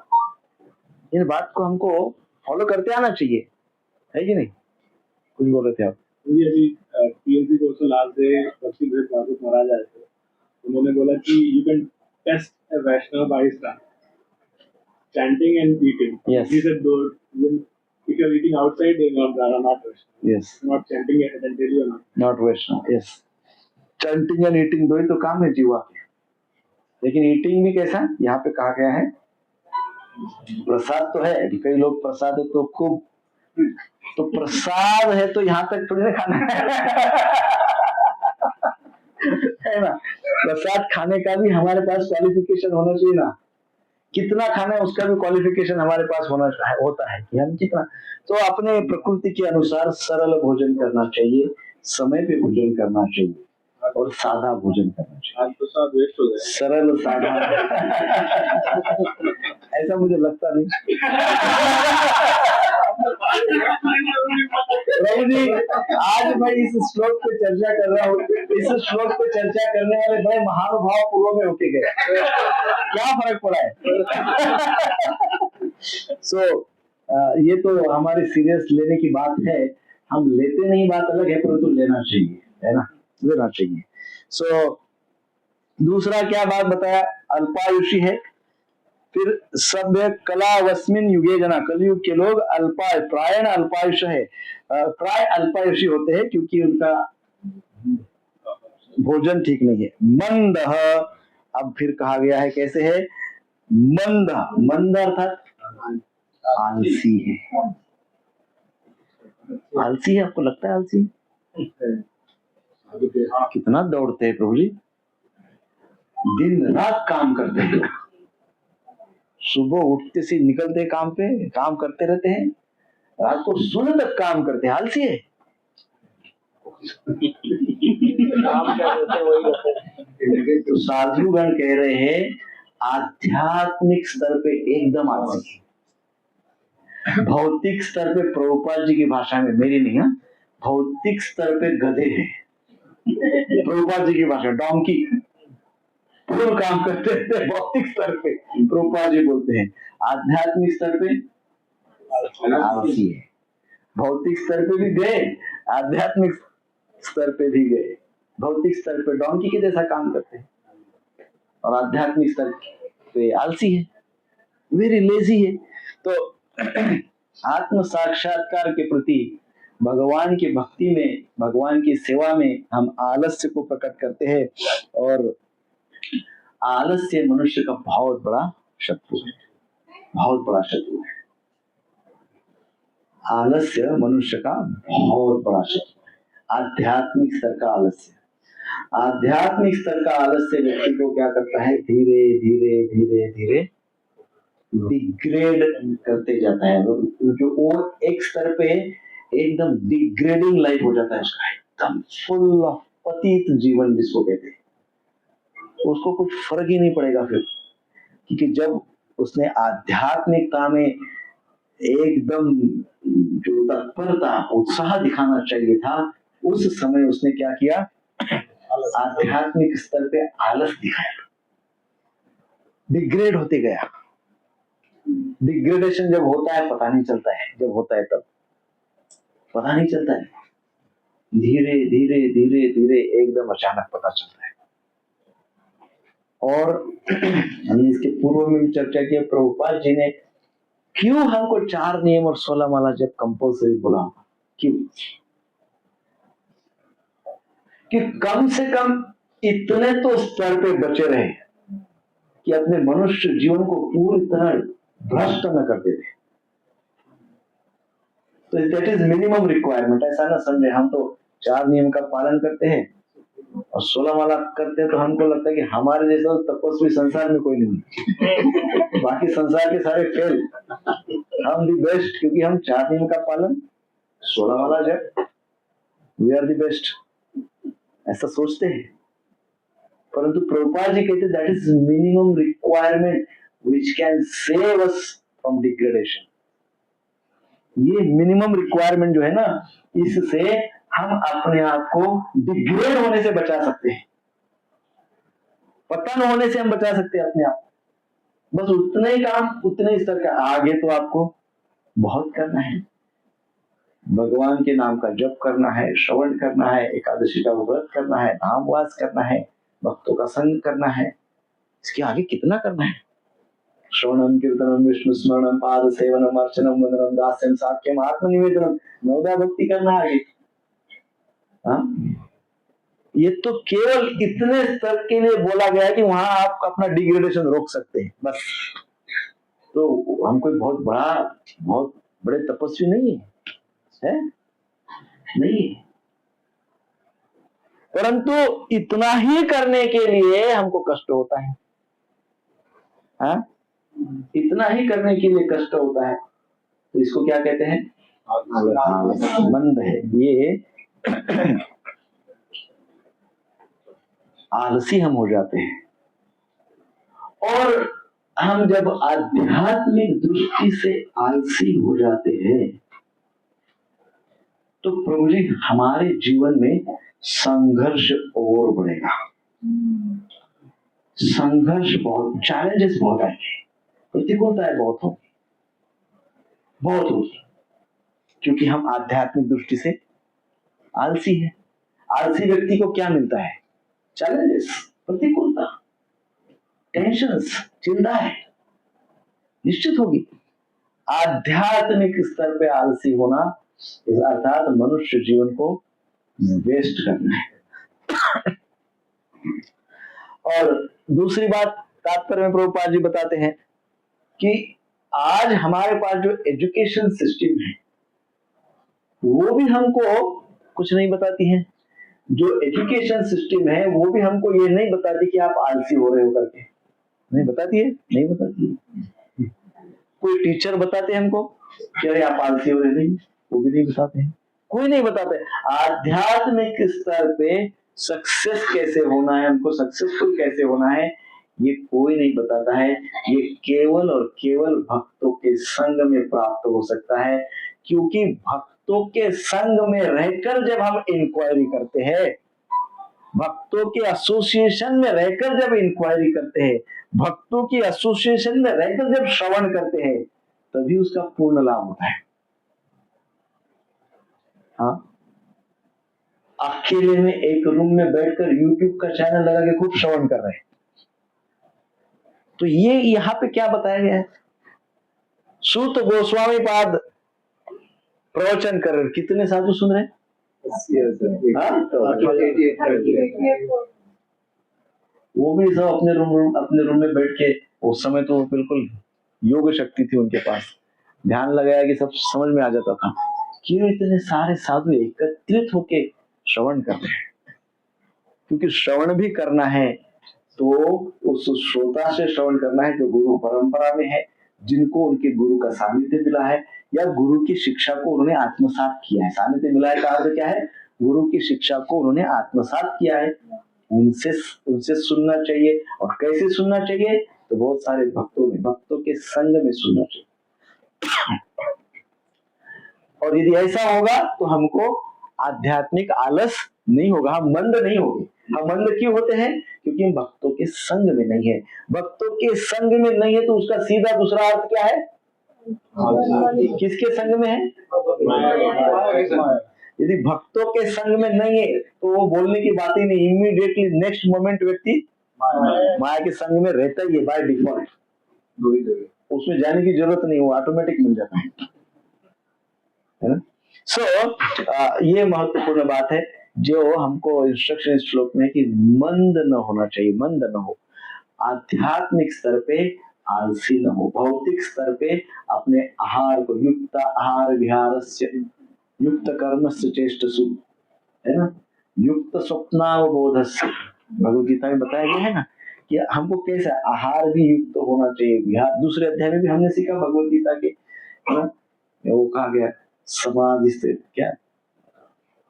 इन बात को हमको फॉलो करते आना चाहिए, है कि नहीं? कुछ बोल रहे थे आप? मुझे अभी पीएचडी कोर्स लास्ट डे भक्ति विवेक भागवत महाराज आए थे, उन्होंने बोला कि you can taste a Vaishnav by chanting and eating. Yes. He said, if you are eating outside, they are not Vaishnava. Yes. Not chanting it, then tell you not. Not Vaishnava. Yes. Chanting and eating दो ही तो काम है जीवा के, लेकिन eating भी कैसा यहाँ पे कहा गया है, प्रसाद तो है, कई लोग प्रसाद है तो खूब, तो प्रसाद है तो यहाँ तक थोड़ी ना खाना है ना। प्रसाद खाने का भी हमारे पास क्वालिफिकेशन होना चाहिए ना, कितना खाना है उसका भी क्वालिफिकेशन हमारे पास होता है कि हम कितना। तो अपने प्रकृति के अनुसार सरल भोजन करना चाहिए, समय पे भोजन करना चाहिए और सादा भोजन करना चाहिए। आज तो सब वेस्ट हो गया, सरल सादा ऐसा मुझे लगता नहीं। प्रभु जी, आज मैं इस श्लोक पे चर्चा कर रहा हूँ, इस श्लोक पे चर्चा करने वाले बड़े महानुभाव पूर्व में होके गए, क्या फर्क पड़ा है? ये तो हमारी सीरियस लेने की बात है, हम लेते नहीं बात अलग है, परंतु लेना चाहिए, है ना, लेना चाहिए। दूसरा क्या बात बताया, अल्पायुषी है। फिर सभ्य कला वस्मिन युगे जना, कलयुग के लोग प्रायण अल्पायुष है, प्राय अल्पायुषी होते हैं क्योंकि उनका भोजन ठीक नहीं है। मंद, अब फिर कहा गया है कैसे है, मंद अर्थात आलसी है। आलसी है, आपको लगता है आलसी? कितना दौड़ते हैं प्रभु जी, दिन रात काम करते हैं, सुबह उठते से निकलते काम पे, काम करते रहते हैं, रात को सोने तक काम करते हैं, आलसी है। तो साधुगण कह रहे हैं आध्यात्मिक स्तर पे एकदम आलसी है, भौतिक स्तर पे प्रभुपाद जी की भाषा में, मेरी नहीं है, भौतिक स्तर पे गधे हैं, प्रभुपाद जी की भाषा डोंकी, पूर्ण काम करते थे। भौतिक स्तर पे प्रभुपाद जी बोलते हैं, आध्यात्मिक स्तर पे आलसी है। भौतिक स्तर पे भी गए, आध्यात्मिक स्तर पे भी गए। भौतिक स्तर पे डोंकी के जैसा काम करते हैं और आध्यात्मिक स्तर पे आलसी है, वेरी लेजी है। तो आत्म साक्षात्कार के प्रति, भगवान की भक्ति में, भगवान की सेवा में हम आलस्य को प्रकट करते हैं, और आलस्य मनुष्य का बहुत बड़ा शत्रु है, बहुत बड़ा शत्रु है। आलस्य मनुष्य का बहुत बड़ा शत्रु है, आध्यात्मिक स्तर का आलस्य। आध्यात्मिक स्तर का आलस्य व्यक्ति को क्या करता है, धीरे धीरे धीरे धीरे डिग्रेड करते जाता है, जो वो एक स्तर पे एकदम डिग्रेडिंग लाइफ हो जाता है उसका, एकदम फुल ऑफ पतित जीवन जिसको कहते हैं, उसको कुछ फर्क ही नहीं पड़ेगा फिर, क्योंकि जब उसने आध्यात्मिकता में एकदम जो तत्परता उत्साह दिखाना चाहिए था, उस समय उसने क्या किया, आध्यात्मिक स्तर पे आलस दिखाया, डिग्रेड होते गया। डिग्रेडेशन जब होता है पता नहीं चलता है, जब होता है तब पता नहीं चलता है, धीरे धीरे धीरे धीरे एकदम अचानक पता चलता है। और हमने इसके पूर्व में भी चर्चा की, प्रभुपाद जी ने क्यों हमको 4 नियम और 16 माला जब कंपल्सरी बोला, क्यों, कि कम से कम इतने तो स्तर पे बचे रहे कि अपने मनुष्य जीवन को पूरी तरह भ्रष्ट न कर देते। तो दैट इज मिनिमम रिक्वायरमेंट। ऐसा ना समझे हम तो 4 नियम का पालन करते हैं और 16 माला करते हैं तो हमको लगता है कि हमारे जैसा तपस्वी संसार में कोई नहीं, बाकी संसार के सारे फेल, हम दी बेस्ट, क्योंकि हम 4 नियम का पालन 16 माला जब वी आर दी बेस्ट, ऐसा सोचते हैं। परंतु प्रभुपाद जी कहते that is minimum requirement which can save us from degradation. ये मिनिमम रिक्वायरमेंट जो है ना, इससे हम अपने आप को डिग्रेड होने से बचा सकते हैं, पतन होने से हम बचा सकते हैं अपने आप। बस उतने ही काम, उतने स्तर का, आगे तो आपको बहुत करना है। भगवान के नाम का जप करना है, श्रवण करना है, एकादशी का व्रत करना है, धामवास करना है, भक्तों का संग करना है, इसके आगे कितना करना है। श्रवणम कीर्तनम विष्णु स्मरणम पाद सेवनम अर्चनम वंदनम दास्यम साख्यम आत्मनिवेदनम, नवदा भक्ति करना है आगे। ये तो केवल इतने स्तर के लिए बोला गया है कि वहां आप अपना डिग्रेडेशन रोक सकते हैं, बस। तो हम कोई बहुत बड़े तपस्वी नहीं है, नहीं है। परंतु इतना ही करने के लिए हमको कष्ट होता है, इतना ही करने के लिए कष्ट होता है, तो इसको क्या कहते हैं, मंद है ये। आलसी हम हो जाते हैं, और हम जब आध्यात्मिक दृष्टि से आलसी हो जाते हैं तो प्रभु जी हमारे जीवन में संघर्ष और बढ़ेगा, संघर्ष बहुत, चैलेंजेस बहुत आएंगे, प्रतिकूलताएं बहुत होगी, क्योंकि हम आध्यात्मिक दृष्टि से आलसी है। आलसी व्यक्ति को क्या मिलता है, चैलेंजेस, प्रतिकूलता, टेंशन्स, चिंताएं निश्चित होगी। आध्यात्मिक स्तर पे आलसी होना अर्थात मनुष्य जीवन को वेस्ट करना है। और दूसरी बात तात्पर्य में प्रभुपाद जी बताते हैं कि आज हमारे पास जो एजुकेशन सिस्टम है वो भी हमको कुछ नहीं बताती है। जो एजुकेशन सिस्टम है वो भी हमको ये नहीं बताती कि आप आलसी हो रहे हो करके, नहीं बताती है, नहीं बताती है। कोई टीचर बताते हैं हमको कि अरे आप आलसी हो रहे, नहीं, वो भी नहीं बताते हैं, कोई नहीं बताते। आध्यात्मिक स्तर पे सक्सेस कैसे होना है, हमको सक्सेसफुल कैसे होना है, ये कोई नहीं बताता है। ये केवल और केवल भक्तों के संग में प्राप्त हो सकता है, क्योंकि भक्तों के संग में रहकर जब हम इंक्वायरी करते हैं, भक्तों के एसोसिएशन में रहकर जब इंक्वायरी करते हैं, भक्तों की एसोसिएशन में रहकर जब श्रवण करते हैं, तभी उसका पूर्ण लाभ होता है। हाँ, अकेले में एक रूम में बैठकर यूट्यूब का चैनल लगा के खूब श्रवण कर रहे हैं, तो ये यहाँ पे क्या बताया गया है, सूत गोस्वामी पाद प्रवचन कर रहे, कितने साधु सुन रहे हैं? वो भी सब अपने रूम में बैठ के, उस समय तो बिल्कुल योग शक्ति थी उनके पास, ध्यान लगाया कि सब समझ में आ जाता था। क्यों इतने सारे साधु एकत्रित होके श्रवण कर रहे हैं? क्योंकि श्रवण भी करना है तो उस श्रोता से श्रवण करना है जो गुरु परंपरा में है, जिनको उनके गुरु का सानिध्य मिला है या गुरु की शिक्षा को उन्होंने आत्मसात किया है। सानिध्य मिला है का अर्थ क्या है? गुरु की शिक्षा को उन्होंने आत्मसात किया है। उनसे उनसे सुनना चाहिए। और कैसे सुनना चाहिए? तो बहुत सारे भक्तों के संग में सुनना चाहिए। और यदि ऐसा होगा तो हमको आध्यात्मिक आलस नहीं होगा, हम मंद नहीं होंगे। हम मंद क्यों होते हैं? क्योंकि हम भक्तों के संग में नहीं है। भक्तों के संग में नहीं है तो उसका सीधा दूसरा अर्थ क्या है? किसके संग में है? यदि भक्तों के संग में नहीं है तो वो बोलने की बात ही नहीं, इमीडिएटली नेक्स्ट मोमेंट व्यक्ति माया के संग में रहता ही है बाय डिफॉल्ट। उसमें जाने की जरूरत नहीं, वो ऑटोमेटिक मिल जाता है ना। सो ये महत्वपूर्ण बात है जो हमको इंस्ट्रक्शन इस श्लोक में कि मंद न होना चाहिए, मंद न हो। आध्यात्मिक स्तर पे आलसी न हो, भौतिक स्तर पे अपने आहार को युक्त आहार विहारस्य युक्त कर्मस्य चेष्टसु, है ना, युक्त स्वप्नावबोधस्य, भगवद गीता में बताया गया है ना कि हमको कैसे आहार भी युक्त होना चाहिए, विहार। दूसरे अध्याय में भी हमने सीखा भगवद गीता के, है ना, वो कहा गया समाधि से क्या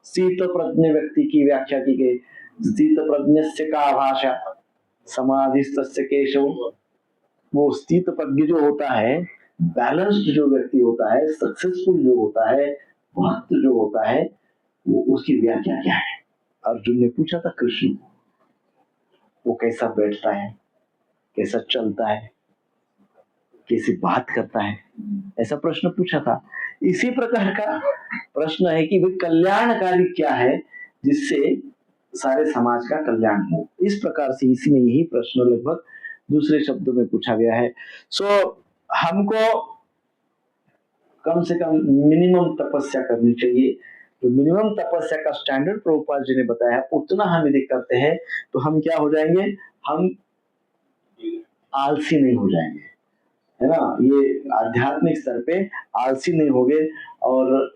स्थित प्रज्ञ व्यक्ति की व्याख्या की गई। स्थित प्रज्ञस्य का भाषा समाधिस्तस्य केशव। वो स्थित प्रज्ञ जो होता है, बैलेंस्ड जो व्यक्ति होता है, सक्सेसफुल जो होता है, भक्त जो होता है, वो उसकी व्याख्या क्या है? अर्जुन ने पूछा था कृष्ण को, वो कैसा बैठता है, कैसा चलता है, कैसे बात करता है, ऐसा प्रश्न पूछा था। इसी प्रकार का प्रश्न है कि भाई कल्याणकारी क्या है जिससे सारे समाज का कल्याण हो। इस प्रकार से इसी में यही प्रश्न लगभग दूसरे शब्दों में पूछा गया है। सो हमको कम से कम मिनिमम तपस्या करनी चाहिए। तो मिनिमम तपस्या का स्टैंडर्ड प्रभुपाद जी ने बताया उतना हम यदि करते हैं तो हम क्या हो जाएंगे? हम आलसी नहीं हो जाएंगे, है ना। ये आध्यात्मिक स्तर पे आलसी नहीं हो गए। और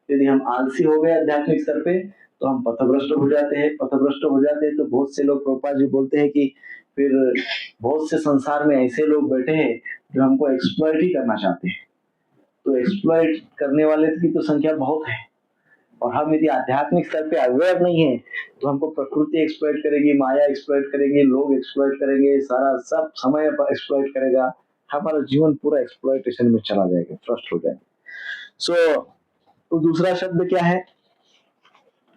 यदि हम आलसी हो गए आध्यात्मिक स्तर पे तो हम पथभ्रष्ट हो जाते हैं। पथभ्रष्ट हो जाते हैं तो बहुत से लोग, प्रभुपाद जी बोलते हैं कि फिर बहुत से संसार में ऐसे लोग बैठे हैं जो हमको एक्सप्लॉइट ही करना चाहते हैं। तो एक्सप्लॉइट करने वाले की तो संख्या बहुत है। और हम यदि आध्यात्मिक स्तर पे अवेयर नहीं है तो हमको प्रकृति एक्सप्लॉइट करेगी, माया एक्सप्लॉइट करेगी, लोग एक्सप्लॉइट करेंगे, सारा सब समय एक्सप्लॉइट करेगा। हमारा जीवन पूरा एक्सप्लॉइटेशन में चला जाएगा, फ्रस्ट हो जाएगा। सो तो दूसरा शब्द क्या है?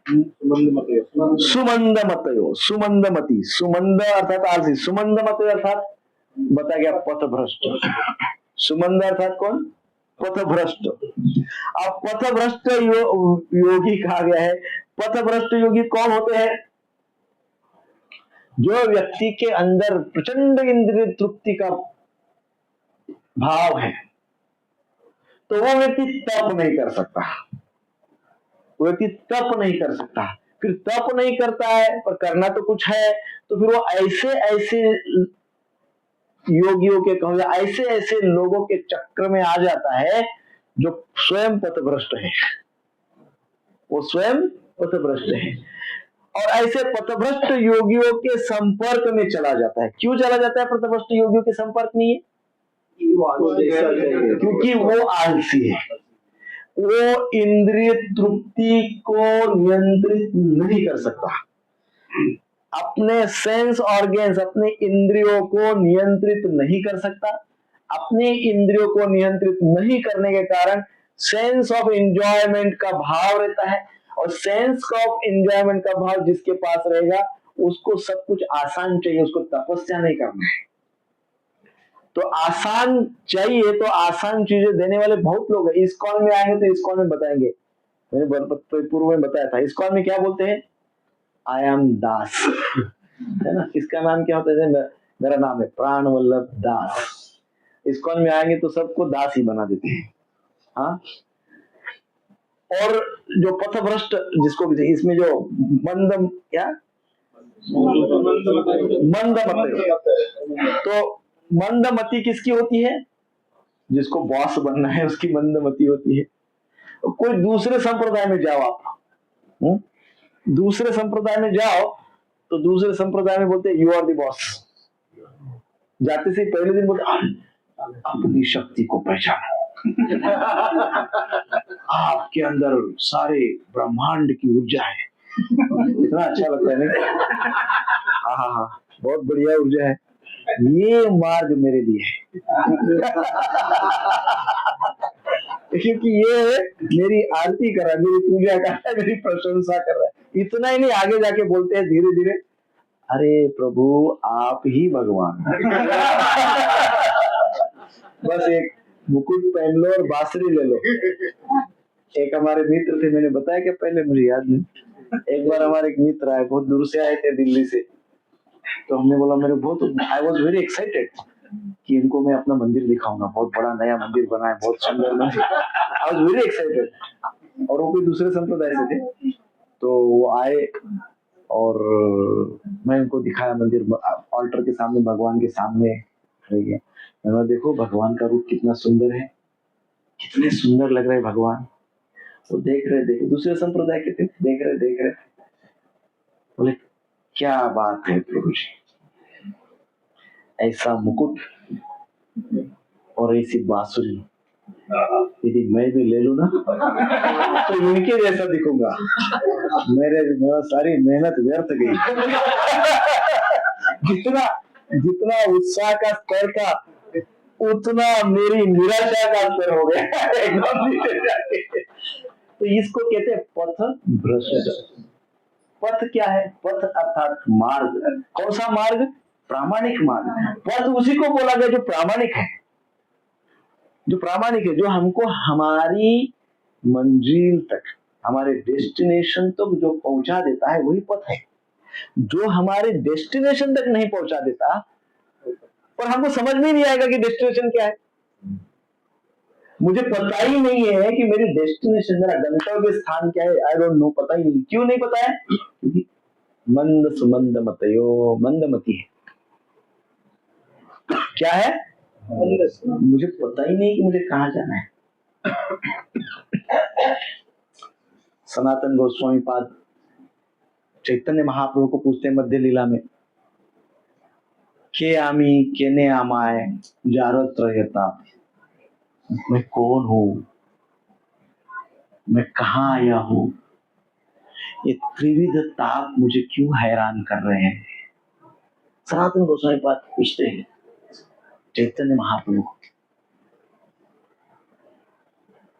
सुमंदमतयो, सुमंदमती। सुमंद अर्थात आलसी, सुमंदमतयो अर्थात बताया गया पथभ्रष्ट। सुमंद अर्थात कौन? पथभ्रष्ट। अब पथभ्रष्ट योगी कहा गया है। पथभ्रष्ट योगी कौन होते हैं? जो व्यक्ति के अंदर प्रचंड इंद्रिय तृप्ति का भाव है तो वो व्यक्ति तप नहीं कर सकता। वो व्यक्ति तप नहीं कर सकता। फिर तप नहीं करता है पर करना तो कुछ है, तो फिर वो ऐसे ऐसे योगियों के कहूँ ऐसे ऐसे लोगों के चक्र में आ जाता है जो स्वयं पथभ्रष्ट है। वो स्वयं पथभ्रष्ट है और ऐसे पथभ्रष्ट योगियों के संपर्क में चला जाता है। क्यों चला जाता है पथभ्रष्ट योगियों के संपर्क में? ये क्योंकि वो आलसी है। वो इंद्रिय तृप्ति को नियंत्रित नहीं कर सकता। अपने सेंस ऑर्गेन्स, अपने इंद्रियों को नियंत्रित नहीं कर सकता। अपने इंद्रियों को नियंत्रित नहीं करने के कारण सेंस ऑफ एंजॉयमेंट का भाव रहता है। और सेंस ऑफ एंजॉयमेंट का भाव जिसके पास रहेगा उसको सब कुछ आसान चाहिए, उसको तपस्या नहीं करना है। तो आसान चाहिए तो आसान चीजें देने वाले बहुत लोग हैं। इस्कॉन में आएंगे तो इस्कॉन में बताएंगे, मैंने पूर्व में बताया था। इस्कॉन में क्या बोलते हैं? आई एम दास, है ना। इसका नाम क्या होता है? मेरा नाम है प्राण वल्लभ दास। इस्कॉन में आएंगे तो सबको दास ही बना देते हैं। हाँ, और जो पथभ्रष्ट जिसको इसमें जो मंदम क्या मंदमती, तो मंदमती किसकी होती है? जिसको बॉस बनना है उसकी मंदमती होती है। तो कोई दूसरे संप्रदाय में जाओ आप, दूसरे संप्रदाय में जाओ तो दूसरे संप्रदाय में बोलते हैं यू आर द बॉस। जाते से पहले दिन बोलते अपनी शक्ति को पहचानो। आपके अंदर सारे ब्रह्मांड की ऊर्जा है। इतना अच्छा लगता है नहीं? हाँ, बहुत बढ़िया ऊर्जा है। ये मार्ग मेरे लिए है। क्योंकि ये मेरी आरती कर रहा है, मेरी पूजा कर रहा है, मेरी प्रशंसा कर रहा है। इतना ही नहीं, आगे जाके बोलते हैं धीरे धीरे, अरे प्रभु आप ही भगवान। बस एक मुकुट पहन लो और बांसुरी ले लो। एक हमारे मित्र थे, मैंने बताया कि पहले, मुझे याद नहीं, एक बार हमारे एक मित्र आए, बहुत दूर से आए थे, दिल्ली से। तो हमने बोला, मेरे बहुत, आई वॉज वेरी एक्साइटेड कि इनको मैं अपना मंदिर दिखाऊंगा, बहुत बड़ा नया मंदिर बना है, बहुत सुंदर मंदिर। I was very excited. और वो कोई दूसरे संप्रदाय से थे, तो वो आए और मैं उनको दिखाया मंदिर, ऑल्टर के सामने, भगवान के सामने खड़े गए। मैंने देखो भगवान का रूप कितना सुंदर है, कितने सुंदर लग रहे भगवान। वो देख रहे, दूसरे संप्रदाय के थे, देख रहे, बोले क्या बात है प्रभु जी, ऐसा मुकुट और ऐसी बांसुरी यदि मैं भी ले लूं ना तो इनके जैसा दिखूंगा। मेरा सारी मेहनत व्यर्थ गई। जितना उत्साह का स्तर था, उतना मेरी निराशा का स्तर हो गया एकदम नीचे जाके। तो इसको कहते हैं पथ भ्रष्ट। पथ क्या है? पथ अर्थात मार्ग। कौन सा मार्ग? प्रामाणिक मार्ग। पथ उसी को बोला गया जो प्रामाणिक है, जो प्रामाणिक है, जो हमको हमारी मंजिल तक, हमारे डेस्टिनेशन तक जो पहुंचा देता है, वही पथ है। जो हमारे डेस्टिनेशन तक नहीं पहुंचा देता, पर हमको समझ में नहीं आएगा कि डेस्टिनेशन क्या है। मुझे पता ही नहीं है कि मेरी डेस्टिनेशन, मेरा गंतव्य स्थान क्या है। आई डोंट नो, पता ही नहीं। क्यों नहीं पता है? क्योंकि मंद सुमंद मतयो, मंदमती है। क्या है? मुझे पता ही नहीं कि मुझे कहाँ जाना है। सनातन गोस्वामी पाद चैतन्य महाप्रभु को पूछते हैं मध्य लीला में, के आमी केने आमाय जारत रहता, मैं कौन हूँ, मैं कहाँ आया हूँ, ये त्रिविध ताप मुझे क्यों हैरान कर रहे हैं। सनातन गोस्वामी पाद पूछते हैं चैतन्य महाप्रभु को।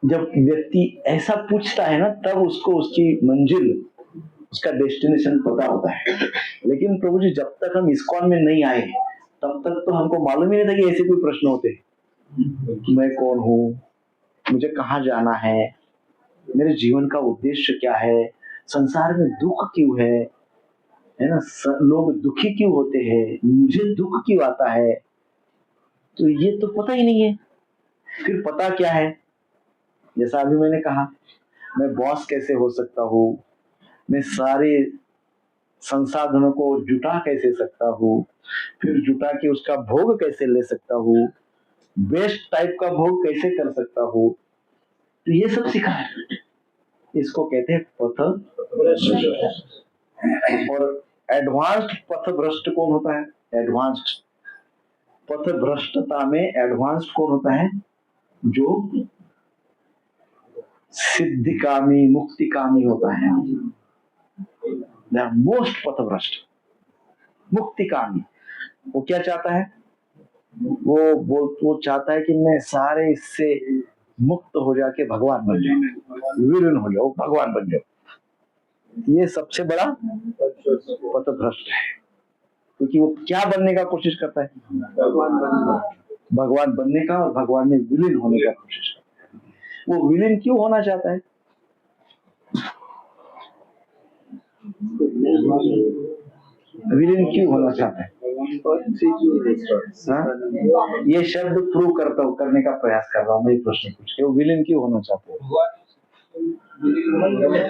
जब व्यक्ति ऐसा पूछता है ना, तब उसको उसकी मंजिल, उसका डेस्टिनेशन पता होता है। लेकिन प्रभु जी, जब तक हम इस्कॉन में नहीं आए, तब तक तो हमको मालूम ही नहीं था कि ऐसे कोई प्रश्न होते। मैं कौन हूँ, मुझे कहाँ जाना है, मेरे जीवन का उद्देश्य क्या है, संसार में दुख क्यों है ना, लोग दुखी क्यों होते हैं, मुझे दुख क्यों आता है, तो ये तो पता ही नहीं है। फिर पता क्या है? जैसा अभी मैंने कहा, मैं बॉस कैसे हो सकता हूँ, मैं सारे संसाधनों को जुटा कैसे सकता हूँ, फिर जुटा के उसका भोग कैसे ले सकता हूँ, बेस्ट टाइप का भोग कैसे कर सकता हूँ, तो ये सब सिखा है। इसको कहते हैं पथ भ्रष्ट। और एडवांस्ड पथ भ्रष्ट कौन होता है? एडवांस्ड पथ भ्रष्टता में एडवांस्ड कौन होता है? जो सिद्धिकामी, मुक्तिकामी होता है। मोस्ट पथभ्रष्ट मुक्तिकामी। वो क्या चाहता है? वो चाहता है कि मैं सारे इससे मुक्त हो जाके भगवान बन जाऊं, विलीन हो जाऊं, भगवान बन जाऊं। ये सबसे बड़ा पथभ्रष्ट है। क्योंकि वो क्या बनने का कोशिश करता है? भगवान बनने का, और भगवान में विलीन होने का कोशिश करता है। वो विलीन क्यों होना चाहता है? विलीन क्यों होना चाहता है? ये शब्द प्रूव करने का प्रयास कर रहा हूँ मैं। प्रश्न पूछ के, वो विलीन क्यों होना चाहते हैं?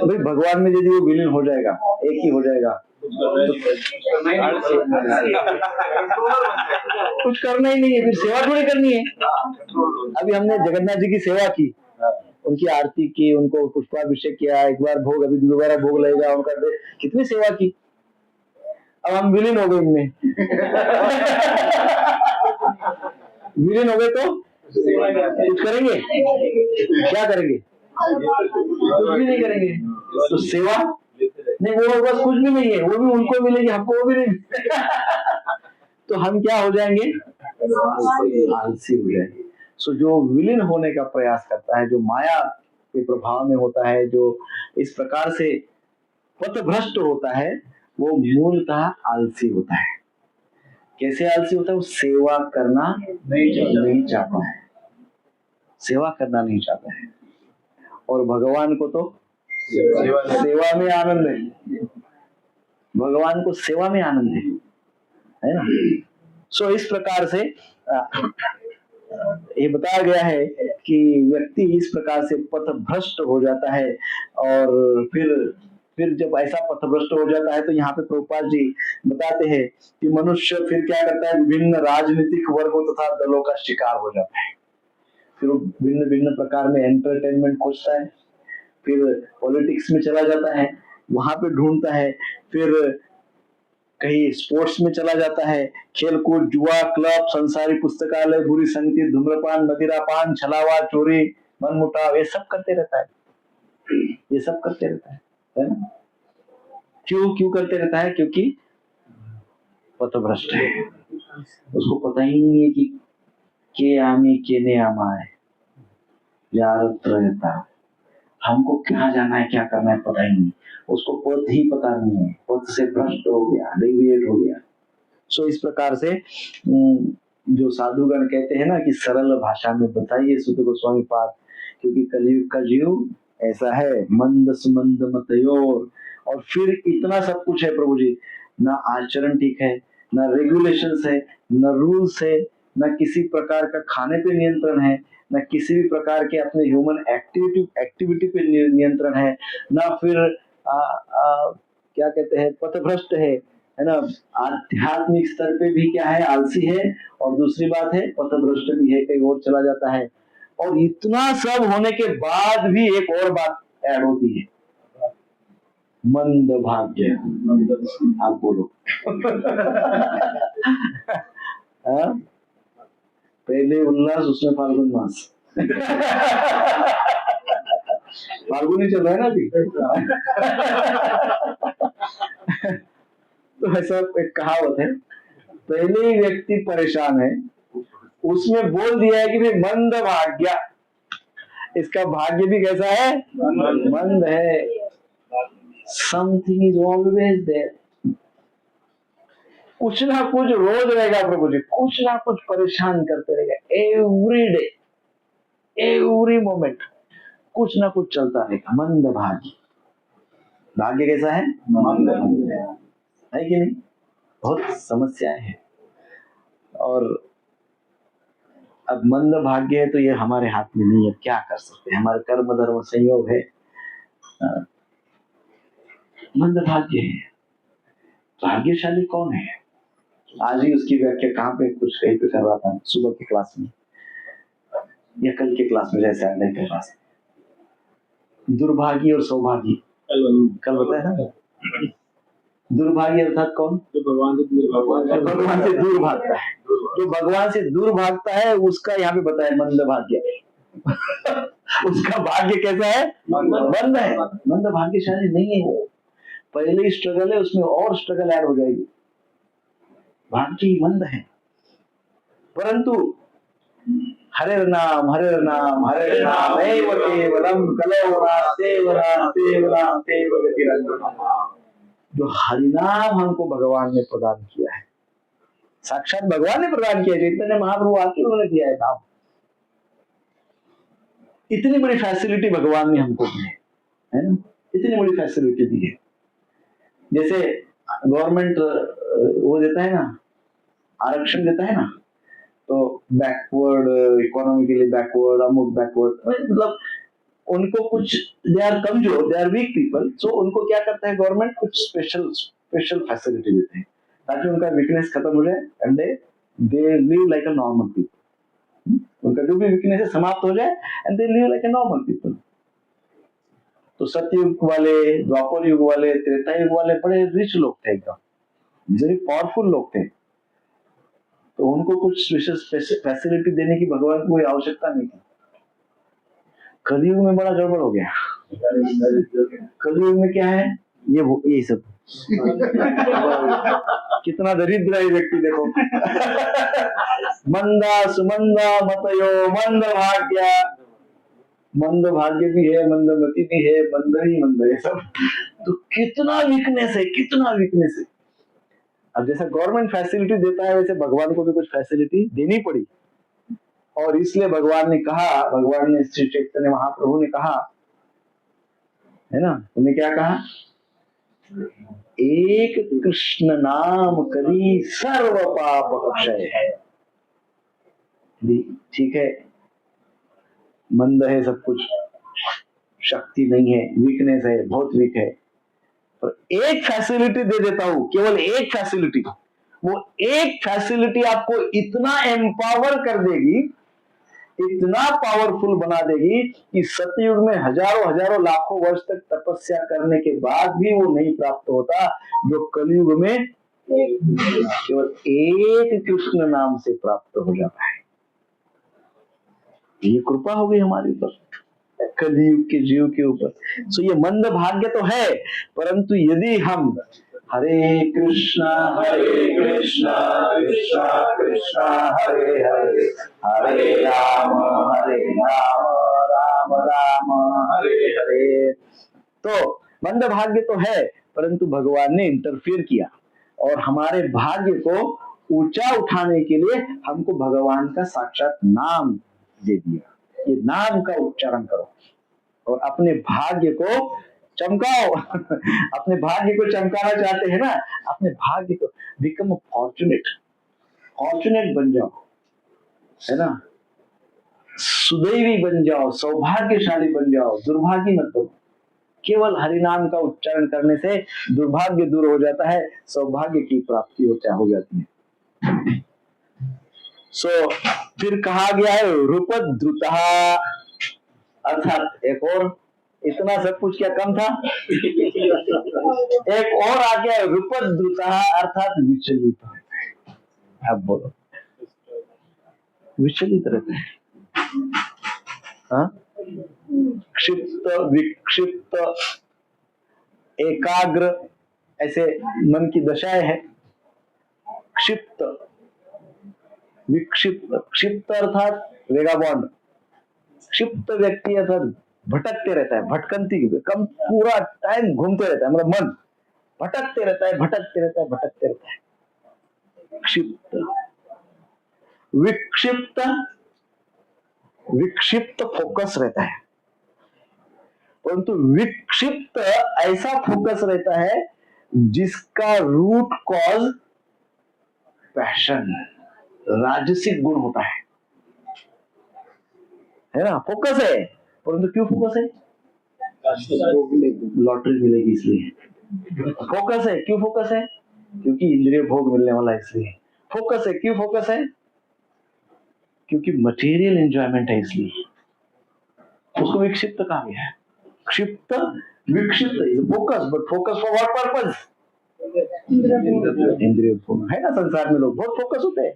भाई भगवान में यदि वो विलीन हो जाएगा, एक ही हो जाएगा, तो कुछ करना ही नहीं है, फिर सेवा थोड़ी करनी है। अभी हमने जगन्नाथ जी की सेवा की, उनकी आरती की, उनको पुष्पाभिषेक किया, एक बार भोग, अभी दोबारा भोग लगेगा उनका, कितनी सेवा की। अब हम विलीन हो गए इनमें। विलीन हो गए तो कुछ करेंगे? क्या करेंगे? कुछ भी नहीं करेंगे। तो सेवा नहीं, वो बस कुछ भी नहीं है, वो भी उनको मिलेगी, हमको वो भी नहीं तो हम क्या हो जाएंगे? आलसी हो जाएंगे। सो जो विलीन होने का प्रयास करता है, जो माया के प्रभाव में होता है, जो इस प्रकार से पथभ्रष्ट होता है, वो मूलतः आलसी होता है। कैसे आलसी होता है? वो सेवा करना नहीं चाहता है, सेवा करना नहीं चाहता है। और भगवान को तो सेवा में आनंद है, भगवान को सेवा में आनंद है ना। सो इस प्रकार से ये बताया गया है कि व्यक्ति इस प्रकार से पथभ्रष्ट हो जाता है। और फिर जब ऐसा पथभ्रष्ट हो जाता है तो यहाँ पे प्रभुपाद जी बताते हैं कि मनुष्य फिर क्या करता है? विभिन्न राजनीतिक वर्गों तथा दलों का शिकार हो जाता है। फिर वो भिन्न भिन्न प्रकार में एंटरटेनमेंट खोजता है, फिर पॉलिटिक्स में चला जाता है, वहां पे ढूंढता है, फिर कहीं स्पोर्ट्स में चला जाता है, खेलकूद, जुआ, क्लब, संसारी पुस्तकालय, बुरी संगति, धूम्रपान, मदिरापान, छलावा, चोरी, मनमुटाव, ये सब करते रहता है, ये सब करते रहता है ना। क्यों करते रहता है? क्योंकि पथभ्रष्ट है, उसको पता ही नहीं है कि के आमी केने आमाए यारत रहता, हमको क्या जाना है, क्या करना है पता ही नहीं, उसको पथ ही पता नहीं है, पथ से भ्रष्ट हो गया, डेविएट हो गया। सो इस प्रकार से जो साधुगण कहते हैं ना कि सरल भाषा में बताइए सुत गोस्वामी पाद, क्योंकि कलयुग का जीव ऐसा है, मंद सुमंद मतयोर। और फिर इतना सब कुछ है प्रभु जी, ना आचरण ठीक है, ना रेगुलेशंस है, ना रूल्स है, ना किसी प्रकार का खाने पे नियंत्रण है, ना किसी भी प्रकार के अपने ह्यूमन एक्टिविटी पे नियंत्रण है, ना फिर क्या कहते हैं, पथभ्रष्ट है ना। आध्यात्मिक स्तर पे भी क्या है? आलसी है, और दूसरी बात है पथभ्रष्ट भी है, कहीं और चला जाता है। और इतना सब होने के बाद भी एक और बात ऐड होती है, मंद भाग्य। आप बोलो पहले उल्लास, उसमें फाल्गुन मास फाल्गुन ही चल रहा है ना अभी तो ऐसा एक कहावत है, पहले ही व्यक्ति परेशान है, उसमें बोल दिया है कि भाई मंद भाग्य, इसका भाग्य भी कैसा है? मंद है। समथिंग इज ऑलवेज देयर, कुछ ना कुछ रोज रहेगा प्रभु जी, कुछ ना कुछ परेशान करते रहेगा, एवरी डे, एवरी मोमेंट कुछ ना कुछ चलता रहेगा। मंद भाग्य, भाग्य कैसा है? मंद है कि नहीं? बहुत समस्याएं हैं। और अब मंद भाग्य है तो ये हमारे हाथ में नहीं है, क्या कर सकते हैं, हमारे कर्म धर्म संयोग है, मंद भाग्य है। भाग्यशाली कौन है? आज ही उसकी व्याख्या कहाँ पे कुछ कहीं पे कर रहा था, सुबह की क्लास में या कल के क्लास में, जैसे आने के क्लास, दुर्भागी और सौभागी कल बताया ना। दुर्भागी अर्थात कौन? जो भगवान से दूर भागता है, जो भगवान से दूर भागता है उसका यहाँ पे बताया मंद भाग्य उसका भाग्य कैसा है? मंद है, मंद भाग्यशाली नहीं है वो। पहले ही स्ट्रगल है, उसमें और स्ट्रगल ऐड हो जाएगी, भाग्य मंद है। परंतु हरे नाम हरे नाम हरे नाम एव केवलम कलौ नास्तेव नास्तेव नास्तेव गतिरन्यः। जो हरिनाम हमको भगवान ने प्रदान किया है, साक्षात भगवान ने प्रदान किया, चैतन्य महाप्रभु आके उन्होंने दिया है नाम। इतनी बड़ी फैसिलिटी भगवान ने हमको दी है ना, इतनी बड़ी फैसिलिटी दी है। जैसे गवर्नमेंट वो देता है ना, आरक्षण देता है ना, तो बैकवर्ड, इकोनॉमिकली बैकवर्ड, अमुक बैकवर्ड, मतलब उनको कुछ, दे आर कमजोर, दे आर वीक पीपल, सो उनको क्या करता है गवर्नमेंट, कुछ स्पेशल फैसिलिटी देते हैं ताकि उनका वीकनेस खत्म हो जाए and they live like a normal people. उनका जो भी वीकनेस है समाप्त हो जाए and they live like a normal people. तो सत्ययुग वाले, द्वापर युग वाले, त्रेता युग वाले बड़े रिच लोग थे, एकदम वेरी पावरफुल लोग थे। तो उनको कुछ विशेष फैसिलिटी देने की भगवान को कोई आवश्यकता नहीं थी। कलयुग में बड़ा गड़बड़ हो गया। कलयुग में क्या है, ये सब कितना दरिद्र है व्यक्ति देखो। मंदा सुमंदा मतयो मंद भाग्य, मंद भाग्य भी है, मंदमती भी है, मंद ही मंद है सब। तो कितना वीकनेस है, कितना वीकनेस है। अब जैसा गवर्नमेंट फैसिलिटी देता है वैसे भगवान को भी कुछ फैसिलिटी देनी पड़ी, और इसलिए भगवान ने कहा, भगवान ने श्री चैतन्य महाप्रभु ने कहा है ना, उन्हें क्या कहा, एक कृष्ण नाम करी सर्व पाप क्षय है। ठीक है, मंद है सब कुछ, शक्ति नहीं है, वीकनेस है, बहुत वीक है, पर एक फैसिलिटी दे देता हूं, केवल एक फैसिलिटी। वो एक फैसिलिटी आपको इतना एम्पावर कर देगी, इतना पावरफुल बना देगी कि सतयुग में हजारों हजारों लाखों वर्ष तक तपस्या करने के बाद भी वो नहीं प्राप्त होता, जो कलयुग में केवल एक कृष्ण नाम से प्राप्त हो जाता है। ये कृपा हो गई हमारे ऊपर, कलयुग के जीव के ऊपर। सो ये मंद भाग्य तो है, परंतु यदि हम हरे कृष्णा कृष्णा कृष्णा हरे हरे, हरे राम राम राम हरे हरे, तो मंद भाग्य तो है, परंतु भगवान ने इंटरफियर किया और हमारे भाग्य को ऊंचा उठाने के लिए हमको भगवान का साक्षात नाम दे दिया। ये नाम का उच्चारण करो और अपने भाग्य को चमकाओ। अपने भाग्य को चमकाना चाहते हैं ना, अपने भाग्य को बिकम फॉर्चुनेट, फॉर्चुनेट बन जाओ, है ना, सुदैवी बन जाओ, सौभाग्यशाली बन जाओ, दुर्भाग्य मत बनो। केवल हरिनाम का उच्चारण करने से दुर्भाग्य दूर हो जाता है, सौभाग्य की प्राप्ति हो जाती है। सो फिर कहा गया है रूपद्रुतः, अर्थात एक और, इतना सब कुछ क्या कम था, एक और आ गया है रूपद्रुतः, अर्थात विचलित रहता है। अब बोलो, विचलित रहता है, हाँ? क्षिप्त विक्षिप्त एकाग्र, ऐसे मन की दशाएं है। क्षिप्त विक्षिप्त, क्षिप्त अर्थात वेगाबॉन्ड, क्षिप्त व्यक्ति अर्थात भटकते रहता है, भटकंती कम, पूरा टाइम घूमते रहता है, मतलब मन भटकते रहता है, भटकते रहता है, भटकते रहता है, क्षिप्त। विक्षिप्त, विक्षिप्त फोकस रहता है, परंतु विक्षिप्त ऐसा फोकस रहता है जिसका रूट कॉज पैशन, राजसिक गुण होता है ना। फोकस है, परंतु क्यों फोकस है, लॉटरी मिलेगी इसलिए फोकस है। क्यों फोकस है, क्योंकि इंद्रिय भोग मिलने वाला है इसलिए फोकस है। क्यों फोकस है, क्योंकि मटेरियल एंजॉयमेंट है इसलिए। उसको विक्षिप्त कहा गया है। क्षिप्त विक्षिप्त focus, but focus for what purpose, इंद्रिय भोग है ना। संसार में लोग बहुत फोकस होते हैं।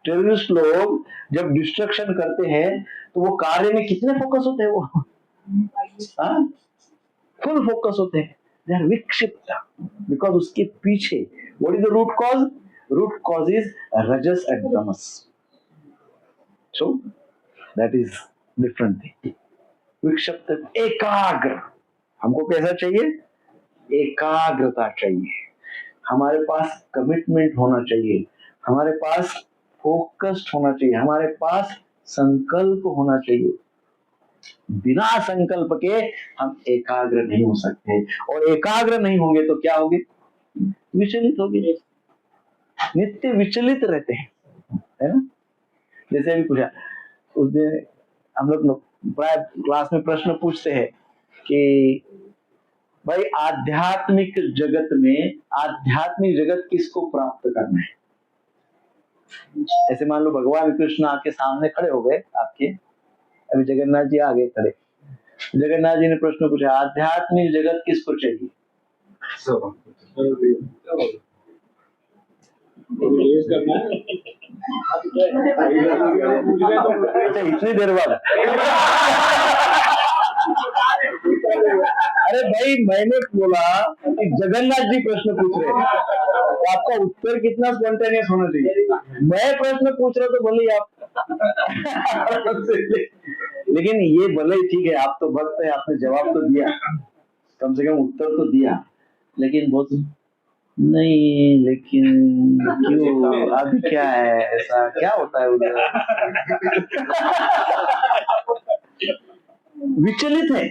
टेररिस्ट लोग जब डिस्ट्रक्शन करते हैं तो वो कार्य में कितने फोकस होते हैं, वो फुल फोकस होते हैं। दे आर विक्षिप्त बिकॉज उसके पीछे what is the root cause, root cause is rajas and tamas. So that is different thing. विक्षिप्त, एकाग्र, हमको कैसा चाहिए, एकाग्रता चाहिए, हमारे पास कमिटमेंट होना चाहिए, हमारे पास फोकस्ड होना चाहिए, हमारे पास संकल्प होना चाहिए। बिना संकल्प के हम एकाग्र नहीं हो सकते, और एकाग्र नहीं होंगे तो क्या होंगे, विचलित होंगे, नित्य विचलित रहते हैं, है ना। जैसे अभी पूछा उस दिन, हम लोग प्राय क्लास में प्रश्न पूछते हैं कि भाई आध्यात्मिक जगत में, आध्यात्मिक जगत किसको प्राप्त करना है। ऐसे मान लो भगवान कृष्ण आपके सामने खड़े हो गए, आपके अभी जगन्नाथ जी आगे खड़े, जगन्नाथ जी ने प्रश्न पूछा आध्यात्मिक जगत किसको चाहिए, यूज करना है। अच्छा इतनी देर बाद अरे भाई मैंने बोला कि जगन्नाथ जी प्रश्न पूछ रहे हैं तो आपका उत्तर कितना स्पॉन्टेनियस होना चाहिए। मैं प्रश्न पूछ रहा हूँ तो भले ही आप लेकिन ये भले ही ठीक है, आप तो भक्त है, आपने जवाब तो दिया, कम से कम उत्तर तो दिया, लेकिन बहुत नहीं, लेकिन क्यों अभी क्या है, ऐसा क्या होता है उधर? विचलित है,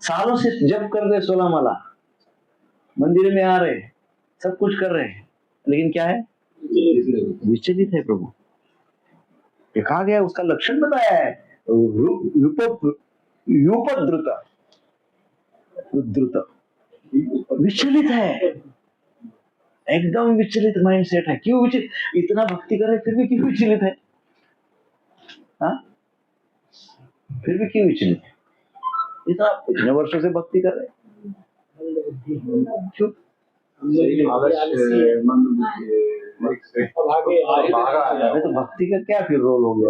सालों से जप कर रहे 16 माला, मंदिर में आ रहे, सब कुछ कर रहे हैं, लेकिन क्या है? विचलित है प्रभु। ये कहा गया, उसका लक्षण बताया है, युपद्रुत, उद्धृत, विचलित है, एकदम विचलित माइंड सेट है। क्यों विचलित? इतना भक्ति करे फिर भी क्यों विचलित है? हाँ, फिर भी क्यों विचलित है? इतना इतने वर्षों से भक्ति कर रहे, क्यों? अरे तो भक्ति का क्या फिर रोल हो गया?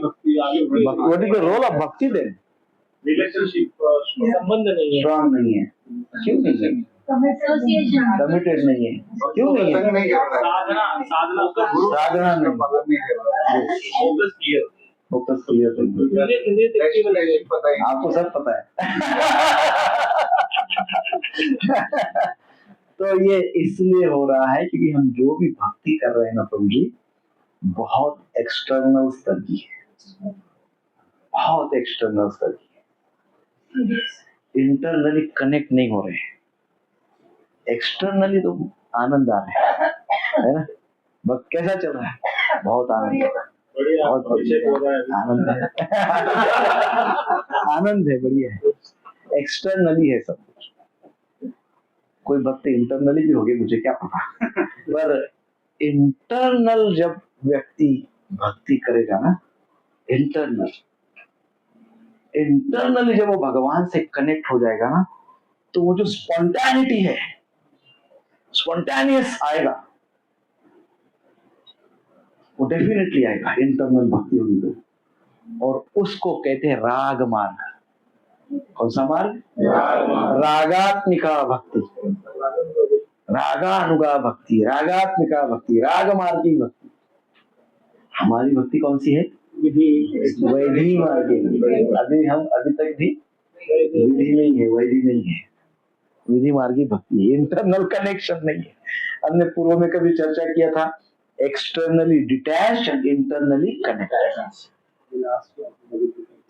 भक्ति का रोल अब भक्ति दे, रिलेशनशिप संबंध नहीं है, स्ट्रॉन्ग नहीं है। क्यों नहीं है? कमिटेड नहीं है। क्यों नहीं है? साधना नहीं, फोकस क्लियर, आपको सब पता है। तो ये इसलिए हो रहा है क्योंकि हम जो भी भक्ति कर रहे हैं ना प्रभु जी, बहुत एक्सटर्नल स्तर की है, बहुत एक्सटर्नल स्तर की है, इंटरनली कनेक्ट नहीं हो रहे हैं। एक्सटर्नली तो आनंद आ रहा है ना? बस कैसा चल रहा है? बहुत आनंद, बहुत आनंद है, आनंद है, बढ़िया है। एक्सटर्नली है सब कुछ, कोई भक्त इंटरनली भी होगी मुझे क्या पता, पर इंटरनल जब व्यक्ति भक्ति करेगा ना, इंटरनली जब वो भगवान से कनेक्ट हो जाएगा ना, तो वो जो स्पॉन्टेनिटी है, स्पॉन्टेनियस आएगा, वो डेफिनेटली आएगा, इंटरनल भक्ति होगी तो। और उसको कहते हैं राग मार्ग। कौन सा मार्ग? रागात्मिका भक्ति, रागानुगा भक्ति, रागात्मिका भक्ति, राग मार्गी भक्ति। हमारी भक्ति कौन सी है? वैधि मार्गी। अभी तक भी विधि नहीं है, वैधि नहीं है, विधि मार्गी भक्ति, इंटरनल कनेक्शन नहीं है। हमने पूर्व में कभी चर्चा किया था, externally detached and internally connected,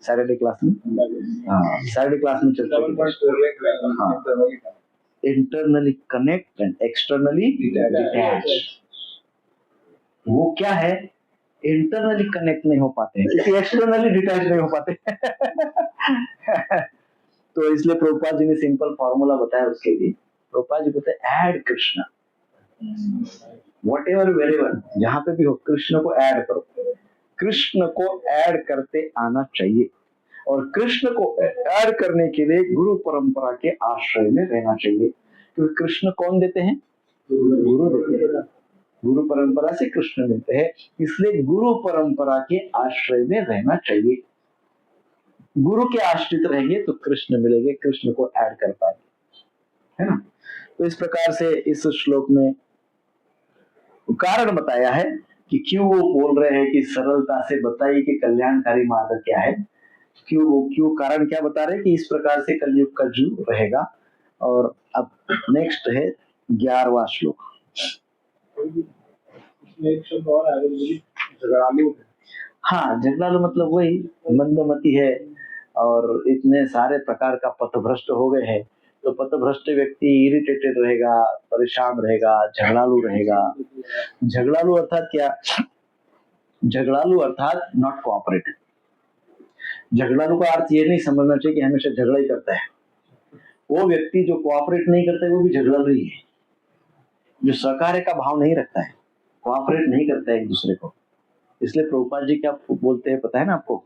Saturday class में, हाँ सैटरडे क्लास में चर्चा की, internally connect and externally detached. वो क्या है? इंटरनली कनेक्ट नहीं हो पाते हैं क्योंकि एक्सटर्नली डिटैच नहीं हो पाते। तो इसलिए प्रभुपाद जी ने सिंपल फॉर्मूला बताया उसके लिए। प्रभुपाद जी कहते हैं add Krishna, what ever wherever, जहां पे भी हो कृष्ण को ऐड करो, कृष्ण को ऐड करते आना चाहिए। और कृष्ण को ऐड करने के लिए गुरु परंपरा के आश्रय में रहना चाहिए, क्योंकि कृष्ण कौन देते हैं? गुरु देते हैं, गुरु परंपरा से कृष्ण मिलते हैं, इसलिए गुरु परंपरा के आश्रय में रहना चाहिए। गुरु के आश्रित रहेंगे तो कृष्ण मिलेंगे, कृष्ण को ऐड कर पाएंगे, है ना? तो इस प्रकार से इस श्लोक में कारण बताया है कि क्यों वो बोल रहे हैं कि सरलता से बताइए कि कल्याणकारी मार्ग क्या है, क्यों कारण क्या बता रहे हैं कि इस प्रकार से कलयुग का जीव रहेगा। और अब नेक्स्ट है 11वां श्लोक। एक शब्द और है, झगड़ालू। हाँ, झगड़ालू मतलब वही मंदमती है और इतने सारे प्रकार का पथभ्रष्ट हो गए हैं, तो पथभ्रष्ट व्यक्ति इरिटेटेड रहेगा, परेशान रहेगा, झगड़ालू रहेगा। झगड़ालू अर्थात क्या? झगड़ालू अर्थात नॉट कोऑपरेटिव। झगड़ालू का अर्थ ये नहीं समझना चाहिए कि हमेशा झगड़ा ही करता है। वो व्यक्ति जो कोऑपरेट नहीं करता है वो भी झगड़ालू ही है, जो सहकार्य का भाव नहीं रखता है, कोऑपरेट नहीं करता है एक दूसरे को। इसलिए प्रभुपाद जी क्या बोलते हैं पता है ना आपको?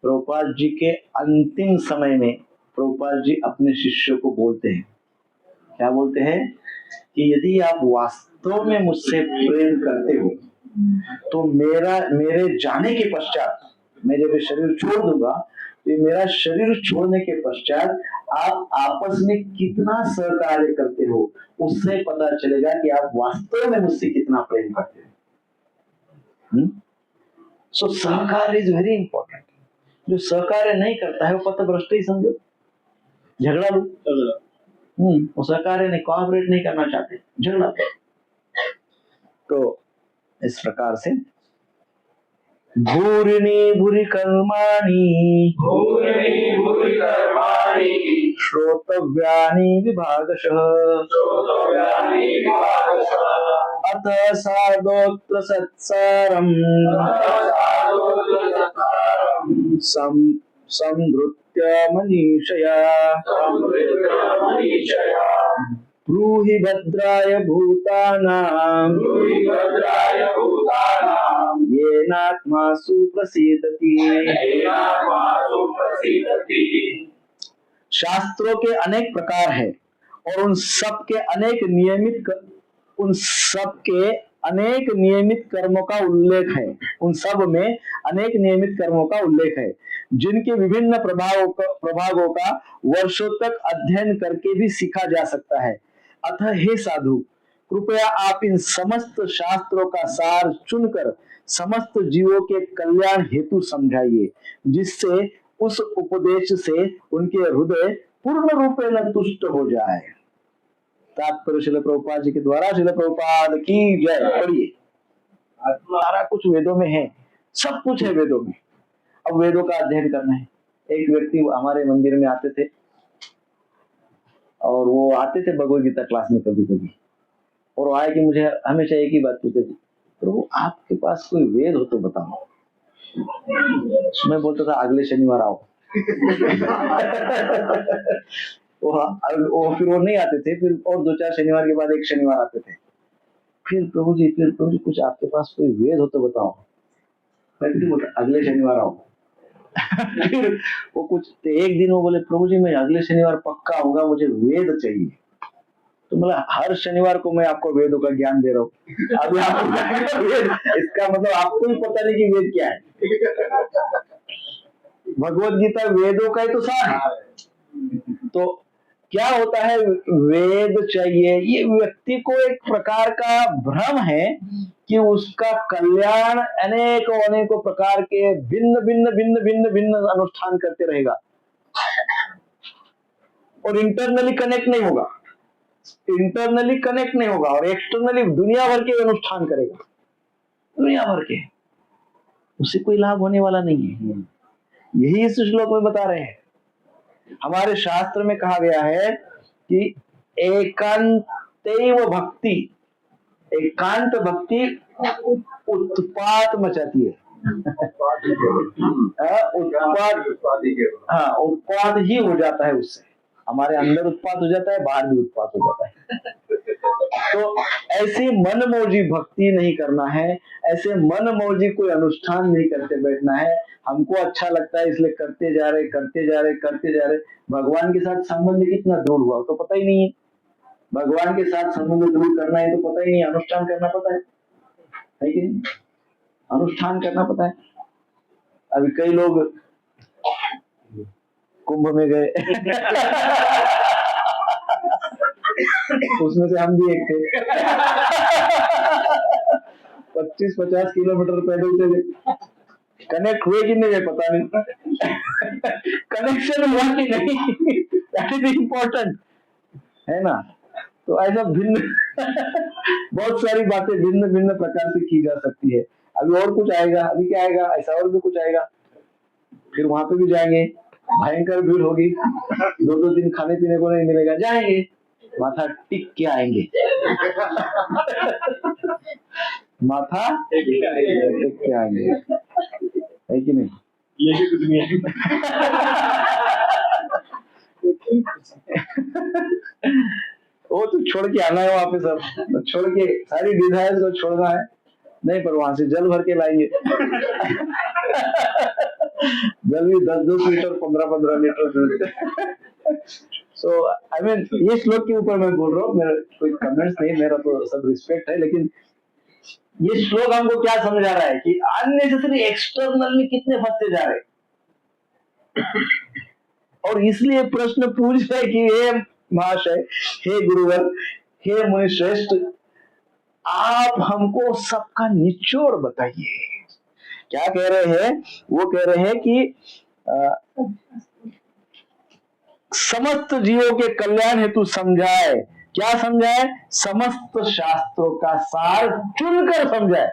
प्रभुपाद जी के अंतिम समय में प्रभुपाद जी अपने शिष्यों को बोलते हैं, क्या बोलते हैं? कि यदि आप वास्तव में मुझसे प्रेम करते हो तो मेरे जाने के पश्चात मैं जब ये शरीर छोड़ दूंगा तो ये मेरा शरीर छोड़ने के पश्चात आप आपस में कितना सहकार्य करते हो, उससे पता चलेगा कि आप वास्तव में मुझसे कितना प्रेम करते हो। सो सहकार्य इज वेरी इंपॉर्टेंट। जो सहकार्य नहीं करता है वो पथभ्रष्ट ही समझो, झगड़ा लो। वो सहकार्य नहीं, कोऑपरेट नहीं करना चाहते, झगड़ा। तो इस प्रकार से भूरिणी भूरि कर्माणि श्रोतव्यानि विभागशः अथ साधोत्र सत्सारम् संधृत्य मनीषया ब्रूहि भद्राय भूतानां येनात्मा सुप्रसीदति। शास्त्रों के अनेक प्रकार है और उन सब के अनेक नियमित कर्मों का उल्लेख है। उन सब में अनेक नियमित कर्मों का उल्लेख है जिनके विभिन्न प्रभागों का वर्षों तक अध्ययन करके भी सीखा जा सकता है। अतः हे साधु, कृपया आप इन समस्त शास्त्रों का सार चुनकर समस्त जीवों के कल्याण हेतु समझाइए, जिससे उस उपदेश से उनके हृदय पूर्ण रूपेण तुष्ट हो जाए। तात्पर्य श्रील प्रभुपाद जी के द्वारा। श्रील प्रभुपाद की जय। पढ़िए। सारा कुछ वेदों में है, सब कुछ है वेदों में। अब वेदों का अध्ययन करना है। एक व्यक्ति हमारे मंदिर में आते थे और वो आते थे भगवद गीता क्लास में कभी कभी, और वो आए कि मुझे हमेशा एक ही बात पूछते थे, प्रभु आपके पास कोई वेद हो तो बताओ। मैं बोलता था अगले शनिवार आओ। फिर वो नहीं आते थे, फिर और 2-4 शनिवार के बाद एक शनिवार आते थे। फिर प्रभु जी कुछ आपके पास कोई वेद हो तो बताओ। मैं बोलता अगले शनिवार आओ। फिर वो कुछ एक दिन वो बोले प्रभु जी मैं अगले शनिवार पक्का आऊंगा, मुझे वेद चाहिए। तो मतलब हर शनिवार को मैं आपको वेदों का ज्ञान दे रहा हूँ। अभी आपको वेद, इसका मतलब आपको भी पता नहीं कि वेद क्या है। भगवद गीता वेदों का ही तो सार है। तो क्या होता है, वेद चाहिए, ये व्यक्ति को एक प्रकार का भ्रम है कि उसका कल्याण अनेकों प्रकार के भिन्न अनुष्ठान करते रहेगा और इंटरनली कनेक्ट नहीं होगा, और एक्सटर्नली दुनिया भर के अनुष्ठान करेगा, दुनिया भर के, उससे कोई लाभ होने वाला नहीं है। यही इस श्लोक में बता रहे हैं। हमारे शास्त्र में कहा गया है कि एकांतैव भक्ति, एकांत भक्ति उत्पात मचाती है। उत्पाद ही हो जाता है उससे। हमारे अंदर उत्पाद हो जाता है, बाहर भी उत्पाद हो जाता है। तो ऐसी मनमौजी भक्ति नहीं करना है, ऐसे मनमौजी कोई अनुष्ठान नहीं करते बैठना है। हमको अच्छा लगता है इसलिए करते जा रहे। भगवान के साथ संबंध कितना दृढ़ हुआ तो पता ही नहीं है। भगवान के साथ संबंध दृढ़ करना है तो पता ही नहीं, अनुष्ठान करना पता है कि नहीं? अनुष्ठान करना पता है। अभी कई लोग कुंभ में गए उसमें से हम भी एक थे। 25-50 किलोमीटर पैदल चले, कनेक्ट हुए कि नहीं पता नहीं। कनेक्शन हुआ कि नहीं, दैट इज इम्पोर्टेंट, है ना। तो ऐसा बहुत सारी बातें भिन्न प्रकार से की जा सकती है। अभी और कुछ आएगा, अभी क्या आएगा, ऐसा और भी कुछ आएगा। फिर वहां पे भी जाएंगे, भयंकर भीड़ होगी, 2 दिन खाने पीने को नहीं मिलेगा, जाएंगे माथा टिक के आएंगे। माथा टिक के आएंगे, है कि नहीं? ये कुछ नहीं है। वो तो छोड़ के आना है वहां पे, सब छोड़ के, सारी डिजायर को छोड़ना है। नहीं, पर वहां से जल भर के लाएंगे। जल भी 10-10 litre 15-15 litre. So I mean ये श्लोक के ऊपर मैं बोल रहा हूँ, मेरा कोई कमेंट्स नहीं, मेरा तो सब रिस्पेक्ट है, लेकिन ये श्लोक हमको क्या समझा रहा है कि अननेसेसरी एक्सटर्नल में कितने फंसते जा रहे हैं। और इसलिए प्रश्न पूछ रहे कि हे महाशय, हे गुरुवर, हे मुनिश्रेष्ठ, आप हमको सबका निचोड़ बताइए। क्या कह रहे हैं? वो कह रहे हैं कि समस्त जीवों के कल्याण हेतु समझाए। क्या समझाए? समस्त शास्त्रों का सार चुनकर समझाए।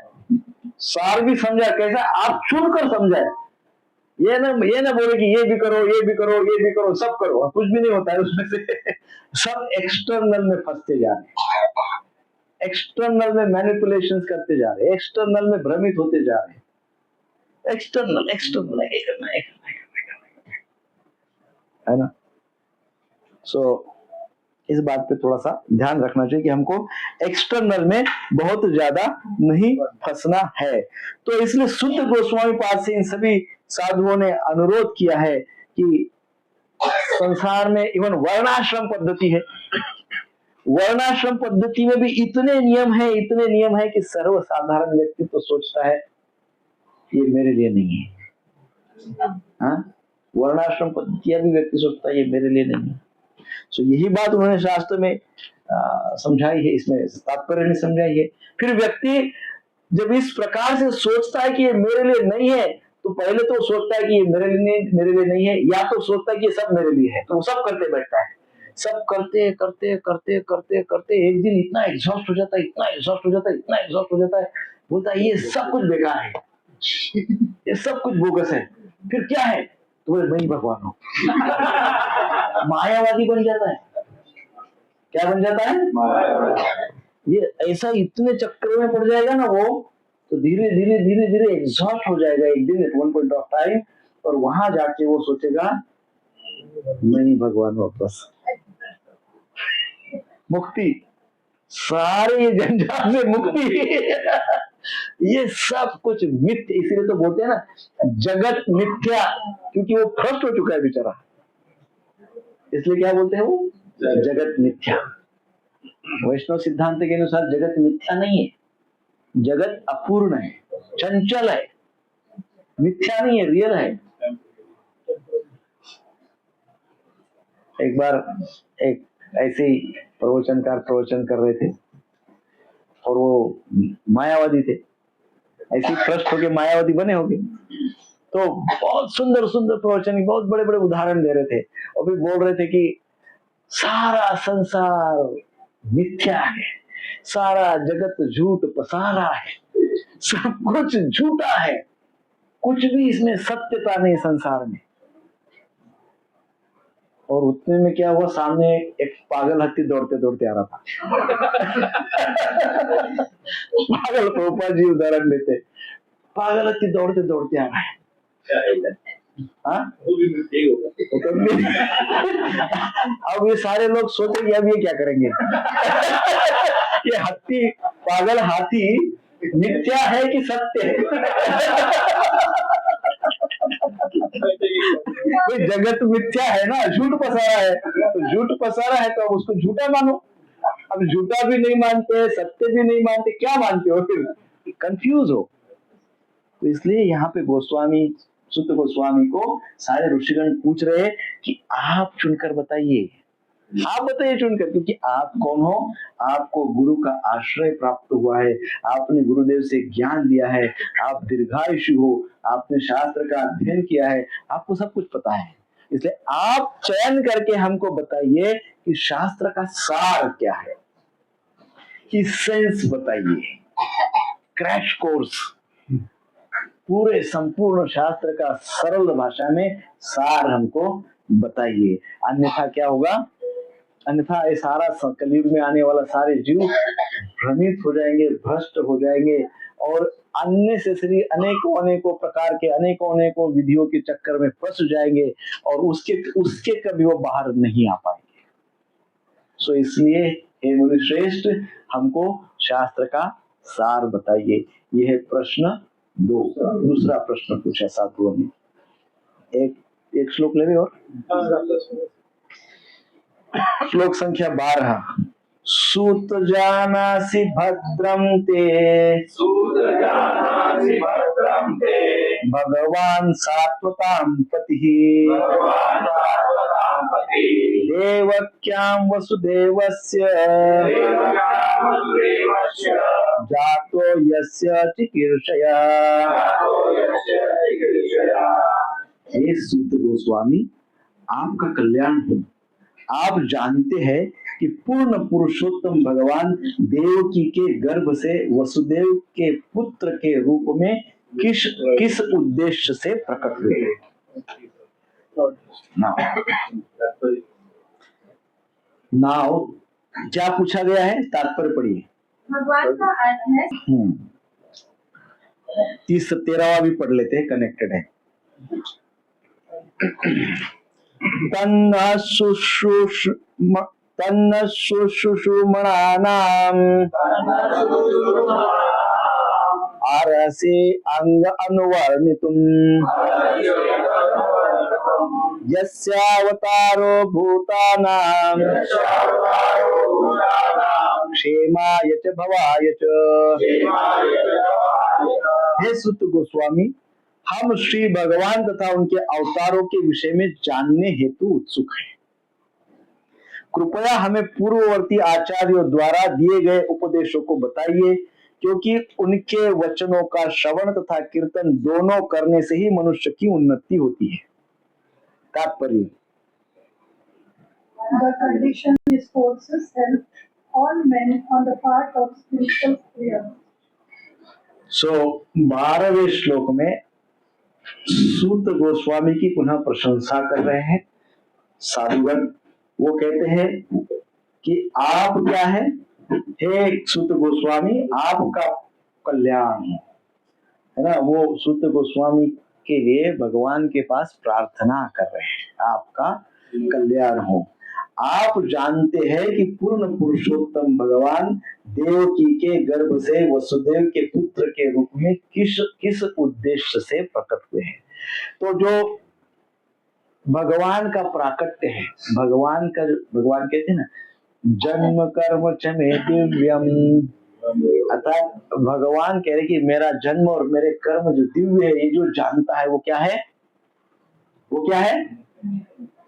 सार भी समझाए कैसा? आप चुनकर समझाए। ये ना बोले कि ये भी करो, ये भी करो, ये भी करो, सब करो, कुछ भी नहीं होता है उसमें से। सब एक्सटर्नल में फंसते जा रहे हैं, एक्सटर्नल में मैनिपुलेशंस करते जा रहे हैं, एक्सटर्नल में भ्रमित होते जा रहे हैं। एक्सटर्नल एक्सटर्नल है ना। सो इस बात पे थोड़ा सा ध्यान रखना चाहिए कि हमको एक्सटर्नल में बहुत ज्यादा नहीं फंसना है। तो इसलिए शुद्ध गोस्वामी पाद से इन सभी साधुओं ने अनुरोध किया है कि संसार में इवन वर्णाश्रम पद्धति है, वर्णाश्रम पद्धति में भी इतने नियम है कि सर्वसाधारण व्यक्ति तो सोचता है ये मेरे लिए नहीं है। हाँ, वर्णाश्रम पद्धति भी व्यक्ति सोचता है ये मेरे लिए नहीं है। सो यही बात उन्होंने शास्त्र में समझाई है, इसमें तात्पर्य में समझाई है। फिर व्यक्ति जब इस प्रकार से सोचता है कि ये मेरे लिए नहीं है, तो पहले तो सोचता है कि ये मेरे लिए नहीं है, या तो सोचता है कि ये सब मेरे लिए है, तो वो सब करते बैठता है। सब करते करते करते करते करते एक दिन इतना एग्जॉस्ट हो जाता है, इतना एग्जॉस्ट हो जाता है, इतना एग्जॉस्ट हो जाता है, बोलता है ये सब कुछ बेकार है, ये सब कुछ बोगस है, फिर क्या है? तो मैं ही भगवान हूँ। मायावादी बन जाता है। क्या बन जाता है? ये ऐसा इतने चक्कर में पड़ जाएगा ना वो, तो धीरे धीरे धीरे धीरे एग्जॉस्ट हो जाएगा एक दिन at one point of time, और वहां जाके वो सोचेगा मैं ही भगवान हूँ बस। मुक्ति, सारे जंजाल से मुक्ति। ये सब कुछ मिथ्या, इसीलिए तो बोलते हैं ना जगत मिथ्या, क्योंकि वो भ्रष्ट हो चुका है बेचारा, इसलिए क्या बोलते हैं वो? जगत मिथ्या। वैष्णव सिद्धांत के अनुसार जगत मिथ्या नहीं है, जगत अपूर्ण है, चंचल है, मिथ्या नहीं है, रियल है। एक बार एक ऐसे ही प्रवचनकार प्रवचन कर रहे थे और वो मायावादी थे, ऐसे भ्रष्ट होके मायावादी बने होंगे, तो बहुत सुंदर सुंदर प्रवचन, बहुत बड़े बड़े उदाहरण दे रहे थे, और भी बोल रहे थे कि सारा संसार मिथ्या है, सारा जगत झूठ पसारा है, सब कुछ झूठा है, कुछ भी इसमें सत्यता नहीं संसार में। और उतने में क्या हुआ, सामने एक पागल हाथी दौड़ते दौड़ते आ रहा था। पागल प्रभुपाद जी उदाहरण देते, पागल हाथी दौड़ते दौड़ते आ रहा है। अब ये सारे लोग सोचेंगे अब ये क्या करेंगे। ये हाथी, पागल हाथी मिथ्या है कि सत्य है? कोई जगत मिथ्या है ना, झूठ पसारा है, तो झूठ पसारा है तो अब उसको झूठा मानो। अब झूठा भी नहीं मानते, सत्य भी नहीं मानते, क्या मानते हो फिर? कंफ्यूज हो। तो इसलिए यहाँ पे गोस्वामी, सुत गोस्वामी को सारे ऋषिगण पूछ रहे कि आप चुनकर बताइए, आप बताइए चुनकर, क्योंकि आप कौन हो? आपको गुरु का आश्रय प्राप्त हुआ है, आपने गुरुदेव से ज्ञान लिया है, आप दीर्घायुषु हो, आपने शास्त्र का अध्ययन किया है, आपको सब कुछ पता है। इसलिए आप चयन करके हमको बताइए कि शास्त्र का सार क्या है, कि सेंस बताइए, क्रैश कोर्स, पूरे संपूर्ण शास्त्र का सरल भाषा में सार हमको बताइए। अन्यथा क्या होगा? अन्यथा ये सारा कलयुग में आने वाला सारे जीव भ्रमित हो जाएंगे, भ्रष्ट हो जाएंगे, और अननेसेसरी अनेकों अनेकों प्रकार के अनेकों अनेकों विधियों के चक्कर में फंस जाएंगे, और उसके कभी वो बाहर नहीं आ पाएंगे। सो इसलिए हे मुनि श्रेष्ठ, हमको शास्त्र का सार बताइए। यह है प्रश्न 2। दूसरा प्रश्न पूछा साधुओं ने। एक श्लोक ले और श्लोक संख्या 12। सूत जानासि भद्रं ते भगवान सात्वतां पतिः देवक्यां वसुदेवस्य जातो यस्य चिकीर्षया। हे सूत गोस्वामी, आपका कल्याण हो। आप जानते हैं कि पूर्ण पुरुषोत्तम भगवान देवकी के गर्भ से वसुदेव के पुत्र के रूप में किस उद्देश्य से प्रकट हुए। नाउ क्या पूछा गया है, तात्पर्य पढ़िए। भगवान का अर्थ है 13वां भी पढ़ लेते हैं, कनेक्टेड है। तन्न सुषुमणानाम आरसे अंग अनुवर्णितुम यस्यावतारो भूतानां क्षेमाय च भवाय च। हे सुत गोस्वामी, हम श्री भगवान तथा उनके अवतारों के विषय में जानने हेतु उत्सुक हैं। कृपया हमें पूर्ववर्ती आचार्यों द्वारा दिए गए उपदेशों को बताइए, क्योंकि उनके वचनों का श्रवण तथा कीर्तन दोनों करने से ही मनुष्य की उन्नति होती है। तात्पर्य, The condition is forces help all men on the part of spiritual prayer. सो 12वें श्लोक में सूत गोस्वामी की पुनः प्रशंसा कर रहे हैं साधुगण। वो कहते हैं कि आप क्या है, हे सूत गोस्वामी, आपका कल्याण है ना। वो सूत गोस्वामी के लिए भगवान के पास प्रार्थना कर रहे हैं, आपका कल्याण हो। आप जानते हैं कि पूर्ण पुरुषोत्तम भगवान देवकी के गर्भ से वसुदेव के पुत्र के रूप में किस उद्देश्य से प्रकट हुए हैं। तो जो भगवान का प्राकट्य है, भगवान कहते हैं ना, जन्म कर्म च मे दिव्यम, अर्थात भगवान कह रहे कि मेरा जन्म और मेरे कर्म जो दिव्य है, ये जो जानता है वो क्या है, वो क्या है,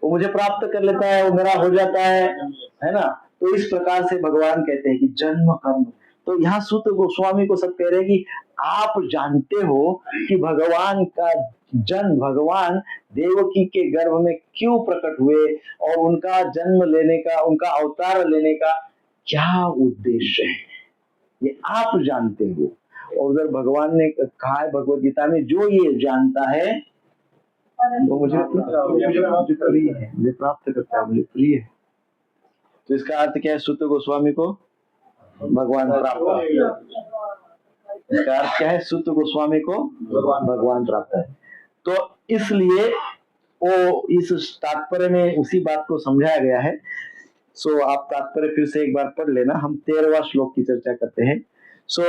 वो मुझे प्राप्त कर लेता है, वो मेरा हो जाता है ना। तो इस प्रकार से भगवान कहते हैं कि जन्म कर्म। तो यहाँ सूत गोस्वामी को सब कह रहे हैं कि आप जानते हो कि भगवान का जन्म, भगवान देवकी के गर्भ में क्यों प्रकट हुए और उनका जन्म लेने का, उनका अवतार लेने का क्या उद्देश्य है, ये आप जानते हो। और उधर भगवान ने कहा है भगवद गीता में, जो ये जानता है वो मुझे प्रिय है, मुझे प्राप्त करता है, मुझे प्रिय है। तो इसका अर्थ क्या है, सूत गोस्वामी को भगवान प्राप्त है। इसका अर्थ क्या है, सूत गोस्वामी को भगवान प्राप्त है। तो इसलिए वो इस तात्पर्य में उसी बात को समझाया गया है। सो आप तात्पर्य फिर से एक बार पढ़ लेना। हम 13वां श्लोक की चर्चा करते हैं। सो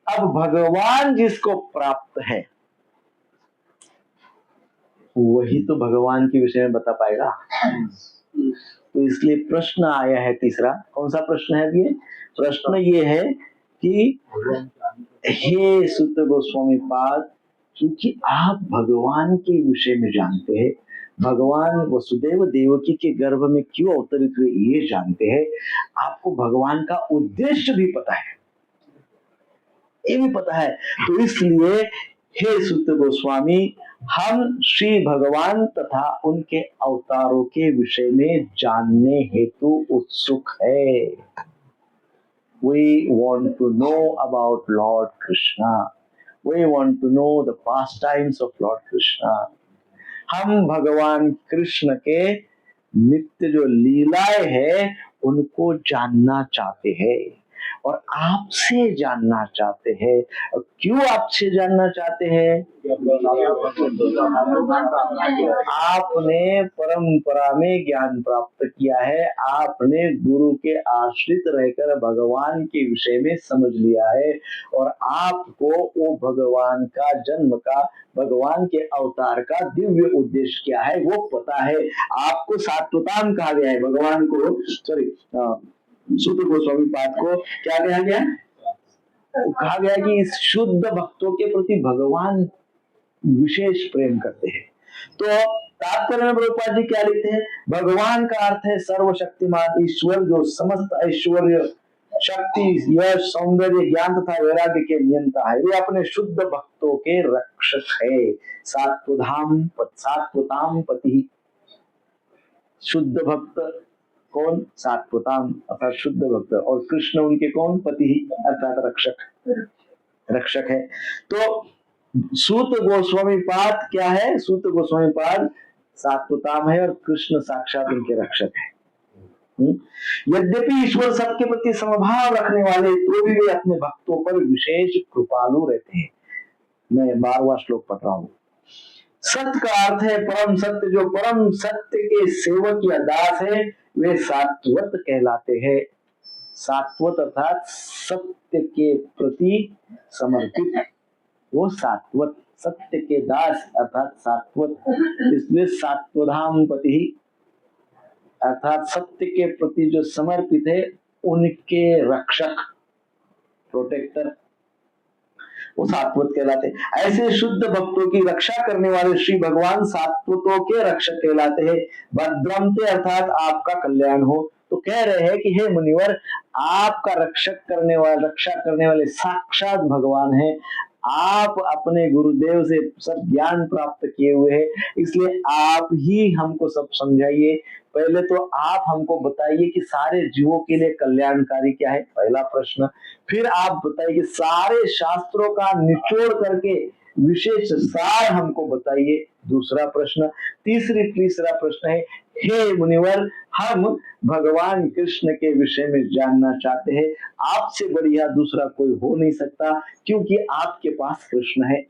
अब भगवान जिसको प्राप्त है वही तो भगवान के विषय में बता पाएगा। तो इसलिए प्रश्न आया है तीसरा। कौन सा प्रश्न है ये? प्रश्न ये है कि हे सूत गोस्वामी पाद, क्योंकि आप भगवान के विषय में जानते हैं, भगवान वसुदेव देवकी के गर्भ में क्यों अवतरित हुए ये जानते हैं, आपको भगवान का उद्देश्य भी पता है, ये भी पता है। तो इसलिए हे सूत गोस्वामी, हम श्री भगवान तथा उनके अवतारों के विषय में जानने हेतु उत्सुक है। We want to know about Lord Krishna. We want to know the pastimes of Lord Krishna. हम भगवान कृष्ण के नित्य जो लीलाएं हैं उनको जानना चाहते हैं और आपसे जानना चाहते हैं। और क्यों आपसे जानना चाहते हैं? आपने परंपरा में ज्ञान प्राप्त किया है, आपने गुरु के आश्रित रहकर भगवान के विषय में समझ लिया है, और आपको वो भगवान का जन्म का, भगवान के अवतार का दिव्य उद्देश्य क्या है वो पता है। आपको सात्वताम कहा गया है, भगवान को, सॉरी, सूत्र गोस्वामी पाद को क्या कहा गया? कहा गया कि इस शुद्ध भक्तों के प्रति भगवान विशेष प्रेम करते हैं। तो तात्पर्य में प्रभुपाद जी क्या लिखते हैं? भगवान का अर्थ है सर्वशक्तिमान ईश्वर, जो समस्त ऐश्वर्य, शक्ति, यश, सौंदर्य, ज्ञान तथा वैराग्य के नियंता है। वे अपने शुद्ध भक्तों के रक्षक है। सात्वताम पति, शुद्ध भक्त कौन? सात्वताम अर्थात शुद्ध भक्त, और कृष्ण उनके कौन? पति अर्थात रक्षक है। तो सूत गोस्वामी पाद क्या है? सूत गोस्वामी पाद सात्वताम है और कृष्ण साक्षात उनके रक्षक है। यद्यपि ईश्वर सबके प्रति समभाव रखने वाले, तो भी वे अपने भक्तों पर विशेष कृपालु रहते हैं। मैं 12वां श्लोक पढ़ रहा हूं। सत्य का अर्थ है परम सत्य, जो परम सत्य के सेवक या दास है वे सात्वत कहलाते हैं। सात्वत अर्थात सत्य के प्रति समर्पित, वो सात्वत, सत्य के दास अर्थात सात्वत, इसलिए सात्वधाम पति अर्थात सत्य के प्रति जो समर्पित है उनके रक्षक, प्रोटेक्टर, वो सात्वत कहलाते हैं। ऐसे शुद्ध भक्तों की रक्षा करने वाले श्री भगवान सात्वतों के रक्षक कहलाते हैं। भद्रमते अर्थात आपका कल्याण हो। तो कह रहे हैं कि हे मुनिवर, आपका रक्षा करने वाले साक्षात भगवान है। आप अपने गुरुदेव से सब ज्ञान प्राप्त किए हुए हैं, इसलिए आप ही हमको सब समझाइए। पहले तो आप हमको बताइए कि सारे जीवों के लिए कल्याणकारी क्या है, पहला प्रश्न। फिर आप बताइए कि सारे शास्त्रों का निचोड़ करके विशेष सार हमको बताइए, दूसरा प्रश्न। तीसरा प्रश्न है, हे मुनिवर, हम भगवान कृष्ण के विषय में जानना चाहते हैं। आपसे बढ़िया दूसरा कोई हो नहीं सकता, क्योंकि आपके पास कृष्ण है।